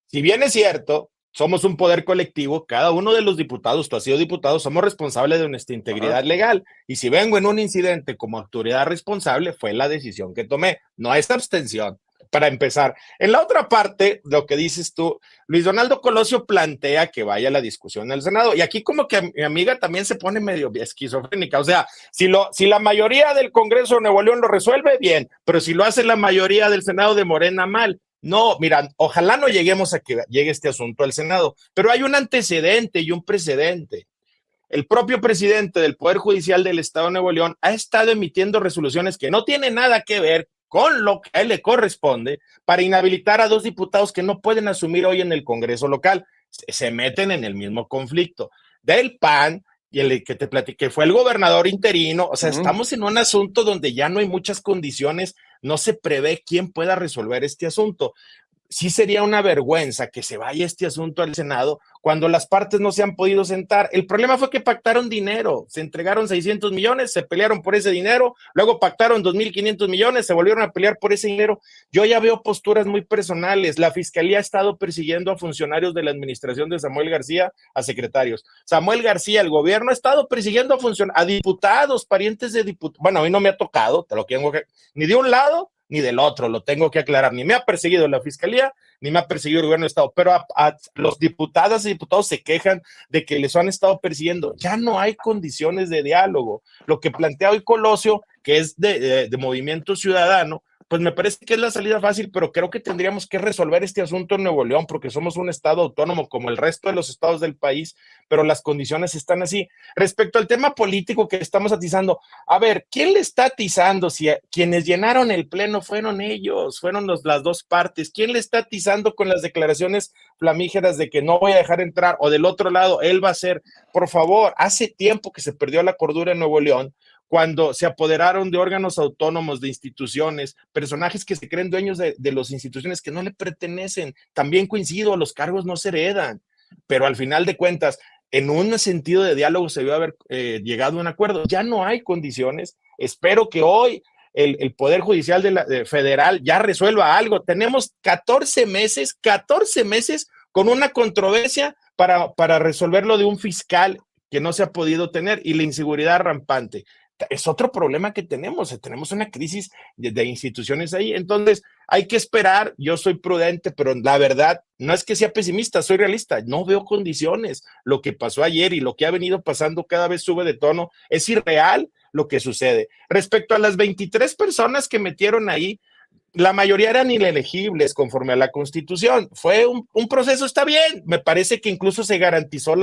Si bien es cierto, somos un poder colectivo, cada uno de los diputados, tú has sido diputado, somos responsables de nuestra integridad legal. Y si vengo en un incidente como autoridad responsable, fue la decisión que tomé, no esta abstención. Para empezar, en la otra parte, lo que dices tú, Luis Donaldo Colosio plantea que vaya la discusión al Senado, y aquí como que mi amiga también se pone medio esquizofrénica, o sea, si la mayoría del Congreso de Nuevo León lo resuelve, bien, pero si lo hace la mayoría del Senado de Morena, mal. No, mira, ojalá no lleguemos a que llegue este asunto al Senado, pero hay un antecedente y un precedente. El propio presidente del Poder Judicial del Estado de Nuevo León ha estado emitiendo resoluciones que no tienen nada que ver con lo que a él le corresponde para inhabilitar a 2 diputados que no pueden asumir hoy en el Congreso local. Se meten en el mismo conflicto. Del PAN, y el que te platiqué fue el gobernador interino. O sea, estamos en un asunto donde ya no hay muchas condiciones, no se prevé quién pueda resolver este asunto. Sí sería una vergüenza que se vaya este asunto al Senado cuando las partes no se han podido sentar. El problema fue que pactaron dinero, se entregaron 600 millones, se pelearon por ese dinero, luego pactaron 2.500 millones, se volvieron a pelear por ese dinero. Yo ya veo posturas muy personales. La Fiscalía ha estado persiguiendo a funcionarios de la administración de Samuel García, a secretarios. Samuel García, el gobierno ha estado persiguiendo a diputados, parientes de diputados. Bueno, a mí no me ha tocado, te lo tengo que, ni de un lado ni del otro, lo tengo que aclarar. Ni me ha perseguido la Fiscalía, ni me ha perseguido el gobierno de Estado, pero a los diputadas y diputados se quejan de que les han estado persiguiendo. Ya no hay condiciones de diálogo. Lo que plantea hoy Colosio, que es de Movimiento Ciudadano, pues me parece que es la salida fácil, pero creo que tendríamos que resolver este asunto en Nuevo León, porque somos un estado autónomo como el resto de los estados del país, pero las condiciones están así. Respecto al tema político que estamos atizando, a ver, ¿quién le está atizando? Si quienes llenaron el pleno fueron ellos, fueron las 2 partes. ¿Quién le está atizando con las declaraciones flamígeras de que no voy a dejar entrar? O del otro lado, él va a ser, por favor, hace tiempo que se perdió la cordura en Nuevo León, cuando se apoderaron de órganos autónomos, de instituciones, personajes que se creen dueños de las instituciones que no le pertenecen. También coincido, los cargos no se heredan, pero al final de cuentas, en un sentido de diálogo se debió haber llegado a un acuerdo. Ya no hay condiciones. Espero que hoy el Poder Judicial federal ya resuelva algo. Tenemos 14 meses con una controversia para resolverlo de un fiscal que no se ha podido tener y la inseguridad rampante. Es otro problema que tenemos una crisis de instituciones ahí, entonces hay que esperar. Yo soy prudente, pero la verdad no es que sea pesimista, soy realista, no veo condiciones. Lo que pasó ayer y lo que ha venido pasando cada vez sube de tono, es irreal lo que sucede. Respecto a las 23 personas que metieron ahí, la mayoría eran inelegibles conforme a la Constitución. Fue un proceso, está bien. Me parece que incluso se garantizó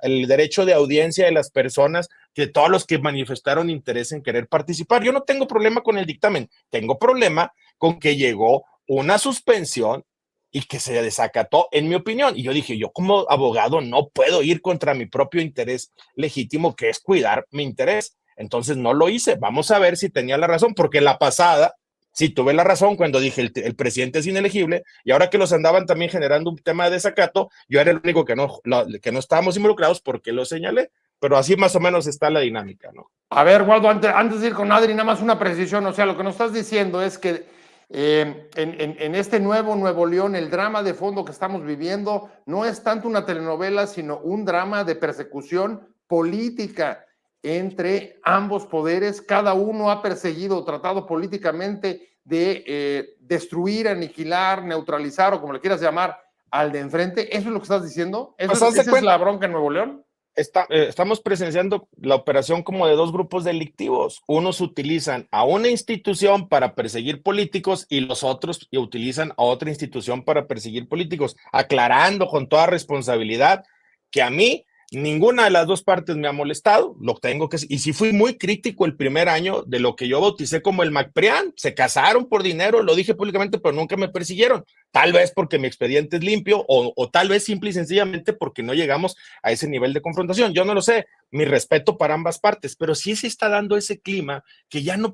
el derecho de audiencia de las personas, de todos los que manifestaron interés en querer participar. Yo no tengo problema con el dictamen, tengo problema con que llegó una suspensión y que se desacató, en mi opinión. Y yo dije, yo como abogado no puedo ir contra mi propio interés legítimo, que es cuidar mi interés. Entonces no lo hice. Vamos a ver si tenía la razón, porque la pasada sí, tuve la razón cuando dije el presidente es inelegible, y ahora que los andaban también generando un tema de desacato, yo era el único que no estábamos involucrados porque lo señalé, pero así más o menos está la dinámica, ¿no? A ver, Waldo, antes de ir con Adri, nada más una precisión. O sea, lo que nos estás diciendo es que en este nuevo Nuevo León, el drama de fondo que estamos viviendo no es tanto una telenovela, sino un drama de persecución política entre ambos poderes. Cada uno ha perseguido o tratado políticamente de destruir, aniquilar, neutralizar, o como le quieras llamar, al de enfrente. ¿Eso es lo que estás diciendo? ¿Esa es la bronca en Nuevo León? Estamos presenciando la operación como de 2 grupos delictivos. Unos utilizan a una institución para perseguir políticos y los otros utilizan a otra institución para perseguir políticos, aclarando con toda responsabilidad que a mí ninguna de las 2 partes me ha molestado, y sí fui muy crítico el primer año de lo que yo bauticé como el MacPrián. Se casaron por dinero, lo dije públicamente, pero nunca me persiguieron. Tal vez porque mi expediente es limpio, o tal vez simple y sencillamente porque no llegamos a ese nivel de confrontación. Yo no lo sé, mi respeto para ambas partes, pero sí se está dando ese clima que ya no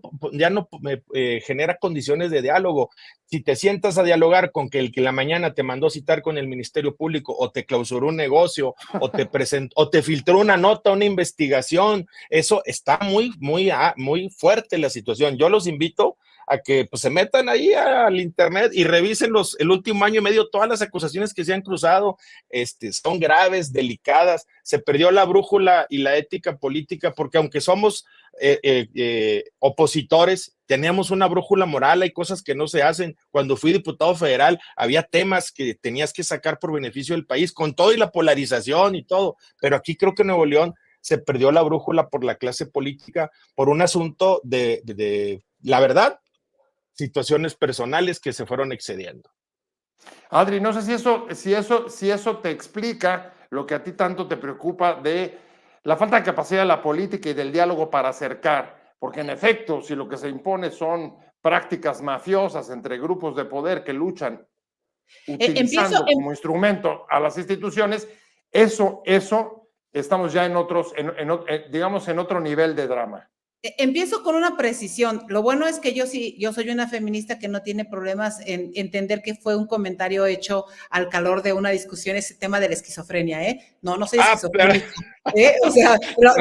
genera condiciones de diálogo. Si te sientas a dialogar con que el que la mañana te mandó citar con el Ministerio Público, o te clausuró un negocio, o te filtró una nota, una investigación, eso está muy fuerte la situación. Yo los invito a que pues, se metan ahí al internet y revisen el último año y medio, todas las acusaciones que se han cruzado, son graves, delicadas, se perdió la brújula y la ética política, porque aunque somos opositores, teníamos una brújula moral, hay cosas que no se hacen. Cuando fui diputado federal, había temas que tenías que sacar por beneficio del país, con todo y la polarización y todo, pero aquí creo que en Nuevo León se perdió la brújula por la clase política, por un asunto de la verdad, situaciones personales que se fueron excediendo. Adri, no sé si eso te explica lo que a ti tanto te preocupa de la falta de capacidad de la política y del diálogo para acercar, porque en efecto, si lo que se impone son prácticas mafiosas entre grupos de poder que luchan utilizando como instrumento a las instituciones, eso estamos ya digamos, en otro nivel de drama. Empiezo con una precisión. Lo bueno es que yo soy una feminista que no tiene problemas en entender que fue un comentario hecho al calor de una discusión, ese tema de la esquizofrenia, ¿eh? No soy esquizofrénica. O sea, lo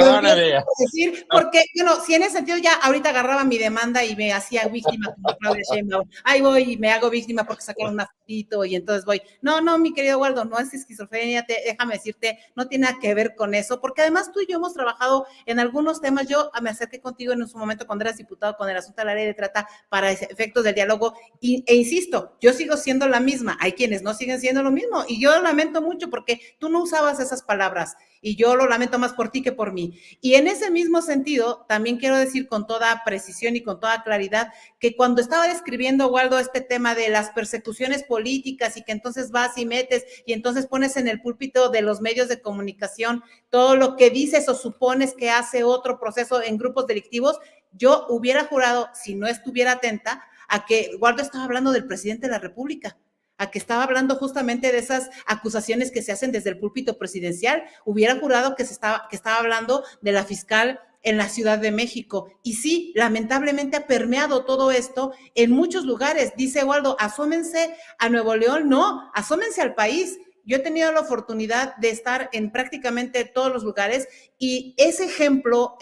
decir, porque, bueno, si en ese sentido ya ahorita agarraba mi demanda y me hacía víctima como Claudia Sheinbaum, ahí voy y me hago víctima porque sacaron una fotito y entonces voy. No, mi querido Waldo, no es esquizofrenia, déjame decirte, no tiene nada que ver con eso, porque además tú y yo hemos trabajado en algunos temas. Yo me acerqué contigo en su momento cuando eras diputado con el asunto de la ley de trata para efectos del diálogo e insisto, yo sigo siendo la misma, hay quienes no siguen siendo lo mismo y yo lamento mucho porque tú no usabas esas palabras y yo lo lamento más por ti que por mí. Y en ese mismo sentido, también quiero decir con toda precisión y con toda claridad que cuando estaba describiendo, Waldo, este tema de las persecuciones políticas y que entonces vas y metes y entonces pones en el púlpito de los medios de comunicación todo lo que dices o supones que hace otro proceso en grupos delictivos, yo hubiera jurado, si no estuviera atenta, a que Waldo estaba hablando del presidente de la República, a que estaba hablando justamente de esas acusaciones que se hacen desde el púlpito presidencial. Hubiera jurado que estaba hablando de la fiscal en la Ciudad de México. Y sí, lamentablemente ha permeado todo esto en muchos lugares. Dice Waldo, asómense a Nuevo León. No, asómense al país. Yo he tenido la oportunidad de estar en prácticamente todos los lugares y ese ejemplo,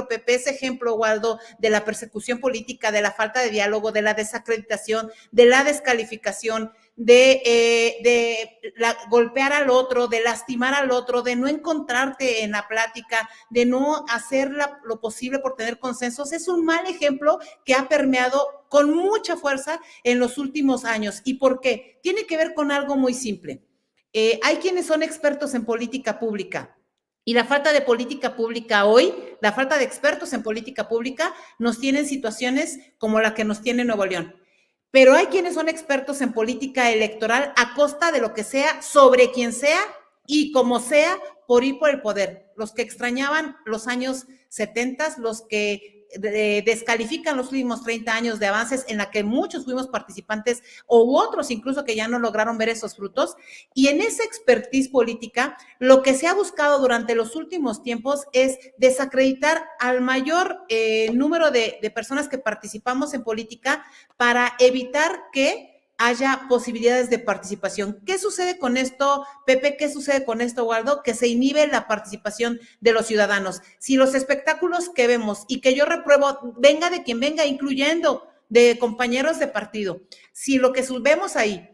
Pepe, ese ejemplo, Waldo, de la persecución política, de la falta de diálogo, de la desacreditación, de la descalificación, de golpear al otro, de lastimar al otro, de no encontrarte en la plática, de no hacer lo posible por tener consensos, es un mal ejemplo que ha permeado con mucha fuerza en los últimos años. ¿Y por qué? Tiene que ver con algo muy simple. Hay quienes son expertos en política pública y la falta de política pública hoy, la falta de expertos en política pública nos tiene en situaciones como la que nos tiene Nuevo León. Pero hay quienes son expertos en política electoral a costa de lo que sea, sobre quien sea y como sea, por ir por el poder. Los que extrañaban los años 70, los que descalifican los últimos 30 años de avances en la que muchos fuimos participantes u otros incluso que ya no lograron ver esos frutos. Y en esa expertise política, lo que se ha buscado durante los últimos tiempos es desacreditar al mayor número de personas que participamos en política para evitar que haya posibilidades de participación. ¿Qué sucede con esto, Pepe? ¿Qué sucede con esto, Waldo? Que se inhibe la participación de los ciudadanos. Si los espectáculos que vemos y que yo repruebo, venga de quien venga, incluyendo de compañeros de partido, si lo que vemos ahí,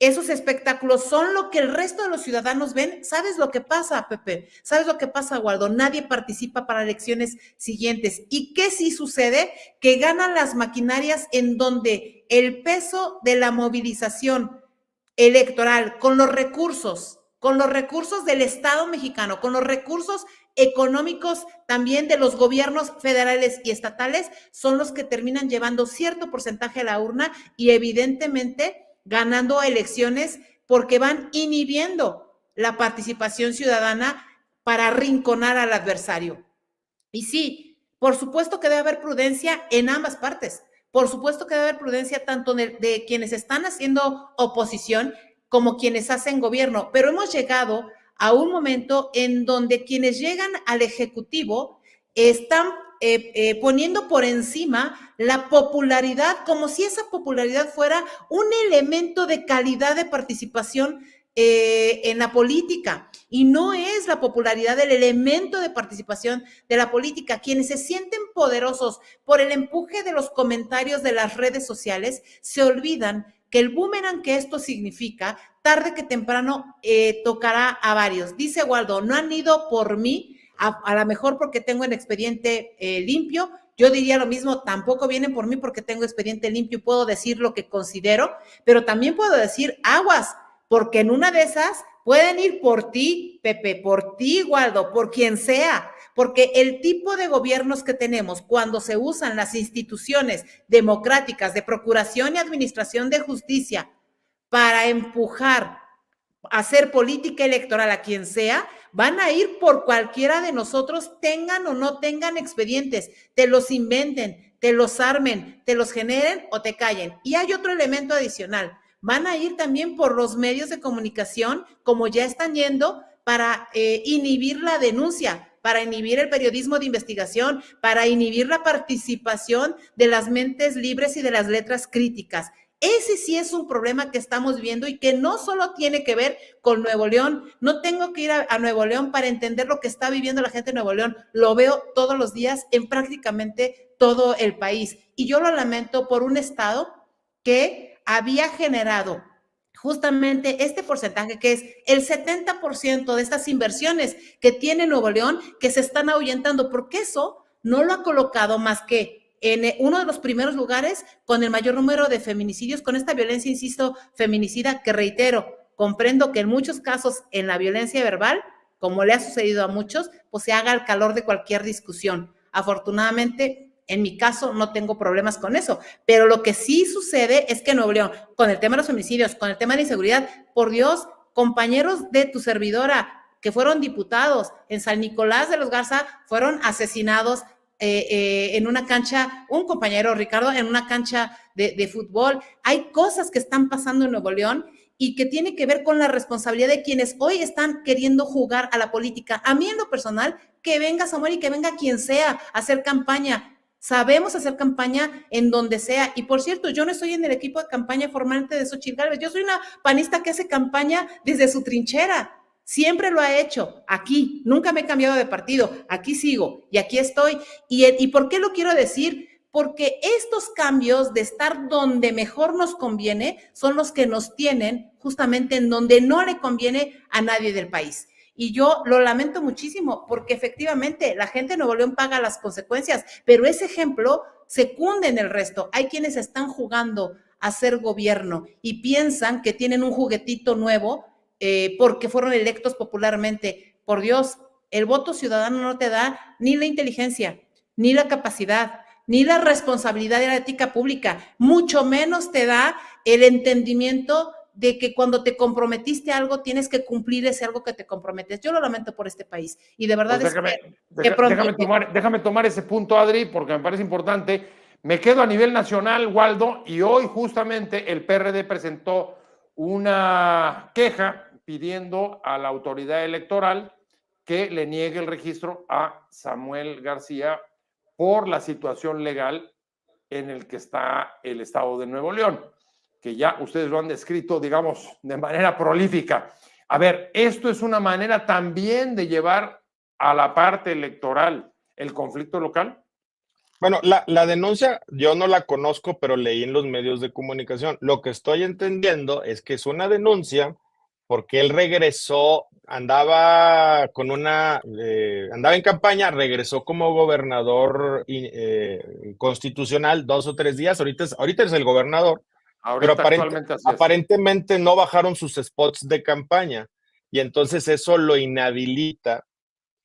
esos espectáculos son lo que el resto de los ciudadanos ven, ¿sabes lo que pasa, Pepe? ¿Sabes lo que pasa, Waldo? Nadie participa para elecciones siguientes. ¿Y qué sí sucede? Que ganan las maquinarias en donde el peso de la movilización electoral con los recursos del Estado mexicano, con los recursos económicos también de los gobiernos federales y estatales, son los que terminan llevando cierto porcentaje a la urna y evidentemente ganando elecciones porque van inhibiendo la participación ciudadana para arrinconar al adversario. Y sí, por supuesto que debe haber prudencia en ambas partes. Por supuesto que debe haber prudencia tanto de quienes están haciendo oposición como quienes hacen gobierno. Pero hemos llegado a un momento en donde quienes llegan al Ejecutivo están poniendo por encima la popularidad, como si esa popularidad fuera un elemento de calidad de participación en la política, y no es la popularidad el elemento de participación de la política. Quienes se sienten poderosos por el empuje de los comentarios de las redes sociales se olvidan que el boomerang que esto significa, tarde que temprano tocará a varios. Dice Waldo, no han ido por mí, a lo mejor porque tengo el expediente limpio. Yo diría lo mismo, tampoco vienen por mí porque tengo expediente limpio y puedo decir lo que considero, pero también puedo decir aguas, porque en una de esas pueden ir por ti, Pepe, por ti, Waldo, por quien sea, porque el tipo de gobiernos que tenemos cuando se usan las instituciones democráticas de procuración y administración de justicia para empujar a hacer política electoral a quien sea, van a ir por cualquiera de nosotros, tengan o no tengan expedientes, te los inventen, te los armen, te los generen o te callen. Y hay otro elemento adicional, van a ir también por los medios de comunicación, como ya están yendo, para inhibir la denuncia, para inhibir el periodismo de investigación, para inhibir la participación de las mentes libres y de las letras críticas. Ese sí es un problema que estamos viendo y que no solo tiene que ver con Nuevo León. No tengo que ir a Nuevo León para entender lo que está viviendo la gente de Nuevo León. Lo veo todos los días en prácticamente todo el país. Y yo lo lamento por un estado que había generado justamente este porcentaje, que es el 70% de estas inversiones que tiene Nuevo León, que se están ahuyentando, porque eso no lo ha colocado más que en uno de los primeros lugares con el mayor número de feminicidios, con esta violencia, insisto, feminicida, que reitero, comprendo que en muchos casos en la violencia verbal, como le ha sucedido a muchos, pues se haga al calor de cualquier discusión. Afortunadamente, en mi caso no tengo problemas con eso, pero lo que sí sucede es que en Nuevo León, con el tema de los feminicidios, con el tema de la inseguridad, por Dios, compañeros de tu servidora que fueron diputados en San Nicolás de los Garza fueron asesinados en una cancha, un compañero, Ricardo, en una cancha de fútbol. Hay cosas que están pasando en Nuevo León y que tiene que ver con la responsabilidad de quienes hoy están queriendo jugar a la política. A mí en lo personal, que venga Samuel y que venga quien sea a hacer campaña. Sabemos hacer campaña en donde sea. Y por cierto, yo no estoy en el equipo de campaña formalmente de Xóchitl Gálvez. Yo soy una panista que hace campaña desde su trinchera. Siempre lo ha hecho aquí. Nunca me he cambiado de partido. Aquí sigo y aquí estoy. ¿Y por qué lo quiero decir? Porque estos cambios de estar donde mejor nos conviene son los que nos tienen justamente en donde no le conviene a nadie del país. Y yo lo lamento muchísimo porque efectivamente la gente de Nuevo León paga las consecuencias, pero ese ejemplo secunda en el resto. Hay quienes están jugando a ser gobierno y piensan que tienen un juguetito nuevo porque fueron electos popularmente. Por Dios, el voto ciudadano no te da ni la inteligencia, ni la capacidad, ni la responsabilidad de la ética pública, mucho menos te da el entendimiento de que cuando te comprometiste a algo, tienes que cumplir ese algo que te comprometes. Yo lo lamento por este país y de verdad pues déjame tomar ese punto, Adri, porque me parece importante. Me quedo a nivel nacional, Waldo, y hoy justamente el PRD presentó una queja pidiendo a la autoridad electoral que le niegue el registro a Samuel García por la situación legal en el que está el estado de Nuevo León, que ya ustedes lo han descrito, digamos, de manera prolífica. A ver, esto es una manera también de llevar a la parte electoral el conflicto local. Bueno, la denuncia yo no la conozco, pero leí en los medios de comunicación. Lo que estoy entendiendo es que es una denuncia porque él regresó, andaba en campaña, regresó como gobernador constitucional 2 o 3 días, ahorita es el gobernador, pero aparentemente no bajaron sus spots de campaña y entonces eso lo inhabilita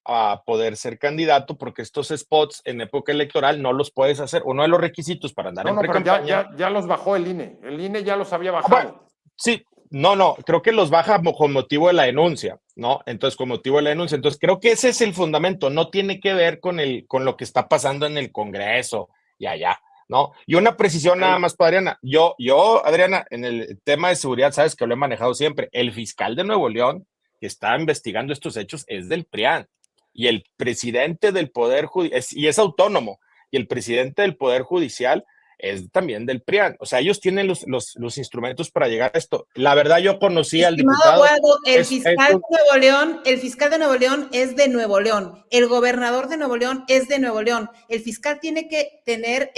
a poder ser candidato porque estos spots en época electoral no los puedes hacer, uno de los requisitos para andar en pre-campaña. Pero ya los bajó el INE ya los había bajado. Bueno, sí, no, creo que los baja con motivo de la denuncia, ¿no? Entonces, con motivo de la denuncia. Entonces, creo que ese es el fundamento, no tiene que ver con lo que está pasando en el Congreso y allá, ¿no? Y una precisión nada más para Adriana. Yo, Adriana, en el tema de seguridad, sabes que lo he manejado siempre. El fiscal de Nuevo León que está investigando estos hechos es del PRIAN y el presidente del Poder Judicial, y es autónomo, y el presidente del Poder Judicial es también del PRIAN. O sea, ellos tienen los instrumentos para llegar a esto. La verdad, yo conocí al diputado. Eduardo, el fiscal de Nuevo León es de Nuevo León, el gobernador de Nuevo León es de Nuevo León. El fiscal tiene que tener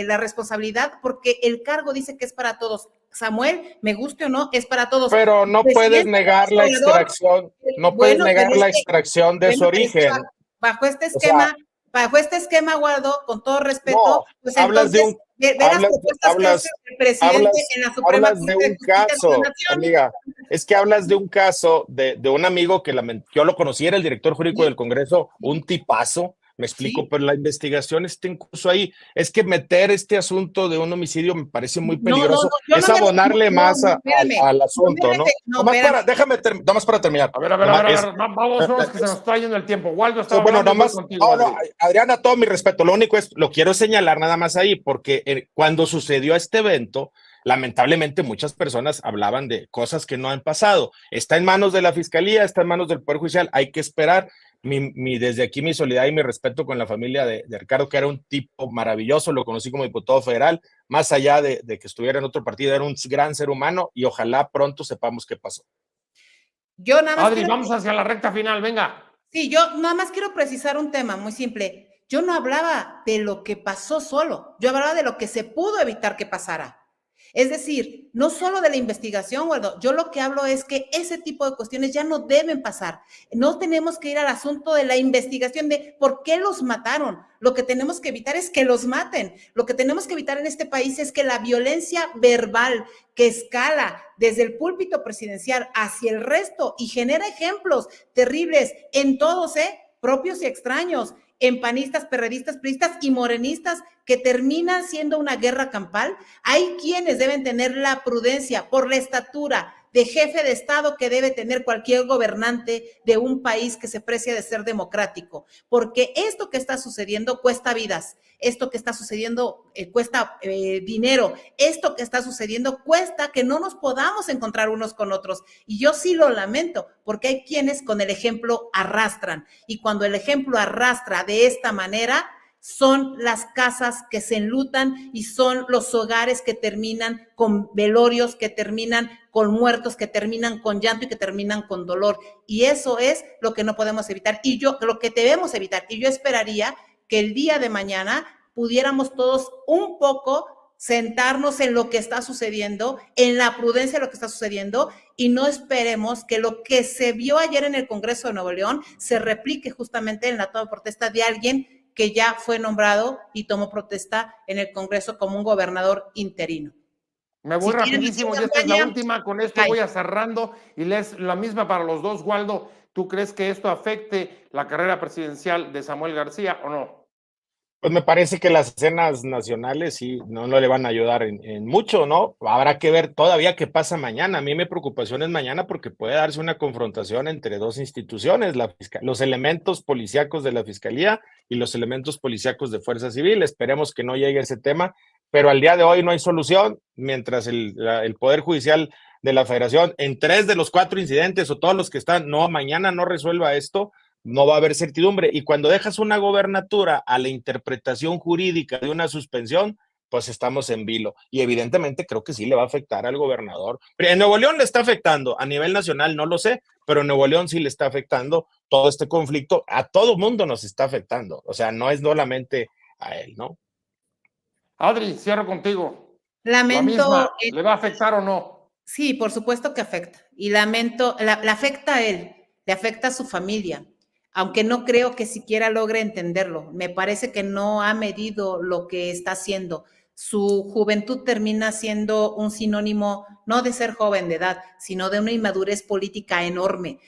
la responsabilidad porque el cargo dice que es para todos. Samuel, me guste o no, es para todos. Pero no puedes negar la extracción, no puedes negar la extracción de su origen. Bajo este esquema, Guardo, con todo respeto, no, pues hablas entonces, de el presidente en la Suprema hablas de un caso, amiga, es que hablas de un caso de un amigo que yo lo conocí, era el director jurídico del Congreso, un tipazo. Me explico, pero la investigación está en curso ahí. Es que meter este asunto de un homicidio me parece muy peligroso. Es abonarle más al asunto, ¿no? Nomás para terminar. A ver, vamos, que se nos está yendo el tiempo. Waldo está hablando contigo. Adriana, todo mi respeto. Lo único es, lo quiero señalar nada más ahí, porque cuando sucedió este evento, lamentablemente muchas personas hablaban de cosas que no han pasado. Está en manos de la Fiscalía, está en manos del Poder Judicial, hay que esperar. Desde aquí mi solidaridad y mi respeto con la familia de Ricardo, que era un tipo maravilloso, lo conocí como diputado federal, más allá de que estuviera en otro partido, era un gran ser humano y ojalá pronto sepamos qué pasó. Yo nada más Adri, vamos hacia la recta final, venga. Sí, yo nada más quiero precisar un tema muy simple. Yo no hablaba de lo que pasó solo, yo hablaba de lo que se pudo evitar que pasara. Es decir, no solo de la investigación, Waldo, yo lo que hablo es que ese tipo de cuestiones ya no deben pasar. No tenemos que ir al asunto de la investigación de por qué los mataron. Lo que tenemos que evitar es que los maten. Lo que tenemos que evitar en este país es que la violencia verbal que escala desde el púlpito presidencial hacia el resto y genera ejemplos terribles en todos, propios y extraños, en panistas, perredistas, priistas y morenistas, que terminan siendo una guerra campal. Hay quienes deben tener la prudencia por la estatura de jefe de Estado que debe tener cualquier gobernante de un país que se precia de ser democrático, porque esto que está sucediendo cuesta vidas, esto que está sucediendo cuesta dinero, esto que está sucediendo cuesta que no nos podamos encontrar unos con otros, y yo sí lo lamento, porque hay quienes con el ejemplo arrastran, y cuando el ejemplo arrastra de esta manera, son las casas que se enlutan y son los hogares que terminan con velorios, que terminan con muertos, que terminan con llanto y que terminan con dolor. Y eso es lo que no podemos evitar lo que debemos evitar. Y yo esperaría que el día de mañana pudiéramos todos un poco sentarnos en lo que está sucediendo, en la prudencia de lo que está sucediendo, y no esperemos que lo que se vio ayer en el Congreso de Nuevo León se replique justamente en la toma de protesta de alguien que ya fue nombrado y tomó protesta en el Congreso como un gobernador interino. Me voy rapidísimo, ya esta es la última, con esto voy a cerrando y les la misma para los dos. Waldo, ¿tú crees que esto afecte la carrera presidencial de Samuel García o no? Pues me parece que las escenas nacionales sí no le van a ayudar en mucho, ¿no? Habrá que ver todavía qué pasa mañana. A mí mi preocupación es mañana porque puede darse una confrontación entre dos instituciones, los elementos policíacos de la Fiscalía y los elementos policíacos de Fuerza Civil. Esperemos que no llegue ese tema, pero al día de hoy no hay solución, mientras el Poder Judicial de la Federación, en 3 de los 4 incidentes o todos los que están, mañana no resuelva esto, no va a haber certidumbre. Y cuando dejas una gobernatura a la interpretación jurídica de una suspensión, pues estamos en vilo. Y evidentemente creo que sí le va a afectar al gobernador. En Nuevo León le está afectando, a nivel nacional no lo sé, pero en Nuevo León sí le está afectando todo este conflicto. A todo mundo nos está afectando. O sea, no es solamente a él, ¿no? Adri, cierro contigo. Lamento. ¿Le va a afectar o no? Sí, por supuesto que afecta. Y lamento, le afecta a él, le afecta a su familia, aunque no creo que siquiera logre entenderlo. Me parece que no ha medido lo que está haciendo. Su juventud termina siendo un sinónimo, no de ser joven de edad, sino de una inmadurez política enorme.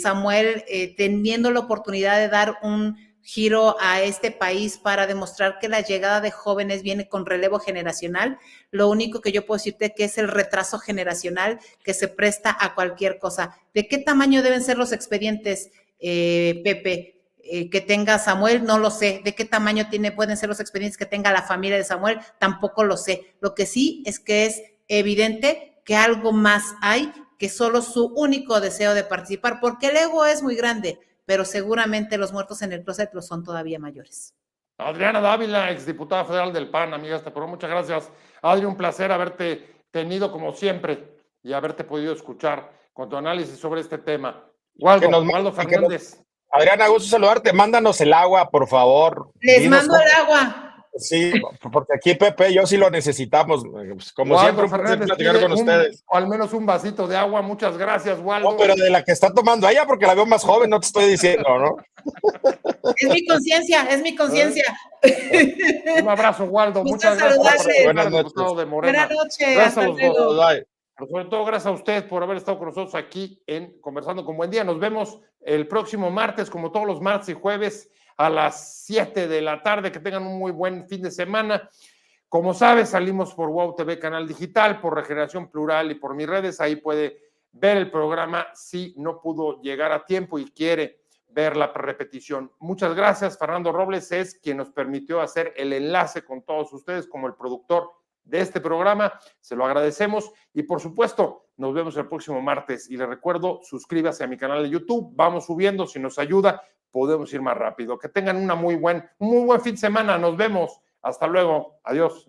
Samuel, teniendo la oportunidad de dar un giro a este país para demostrar que la llegada de jóvenes viene con relevo generacional, lo único que yo puedo decirte que es el retraso generacional que se presta a cualquier cosa. ¿De qué tamaño deben ser los expedientes, Pepe, que tenga Samuel? No lo sé. ¿De qué tamaño pueden ser los expedientes que tenga la familia de Samuel? Tampoco lo sé. Lo que sí es que es evidente que algo más hay que solo su único deseo de participar, porque el ego es muy grande, pero seguramente los muertos en el closet lo son todavía mayores. Adriana Dávila, exdiputada federal del PAN, amiga, pero muchas gracias. Adri, un placer haberte tenido como siempre y haberte podido escuchar con tu análisis sobre este tema. Waldo Fernández. Adriana, gusto saludarte. Mándanos el agua, por favor. Les mando el agua. Sí, porque aquí Pepe y yo sí lo necesitamos. Como Waldo siempre, un placer Fernández platicar con ustedes. O al menos un vasito de agua. Muchas gracias, Waldo. No, pero de la que está tomando ella, porque la veo más joven, no te estoy diciendo, ¿no? Es mi conciencia, es mi conciencia. Un abrazo, Waldo. Muchas gracias por Buenas noches. Buenas noches. Gracias a los dos. Bye. Pero sobre todo, gracias a usted por haber estado con nosotros aquí en Conversando con Buen Día. Nos vemos el próximo martes, como todos los martes y jueves, a las 7 de la tarde. Que tengan un muy buen fin de semana. Como sabes, salimos por WOW TV Canal Digital, por Regeneración Plural y por mis redes. Ahí puede ver el programa si no pudo llegar a tiempo y quiere ver la repetición. Muchas gracias. Fernando Robles es quien nos permitió hacer el enlace con todos ustedes como el productor de este programa. Se lo agradecemos y, por supuesto, nos vemos el próximo martes. Y les recuerdo, suscríbase a mi canal de YouTube. Vamos subiendo. Si nos ayuda, podemos ir más rápido. Que tengan un muy buen fin de semana. Nos vemos. Hasta luego. Adiós.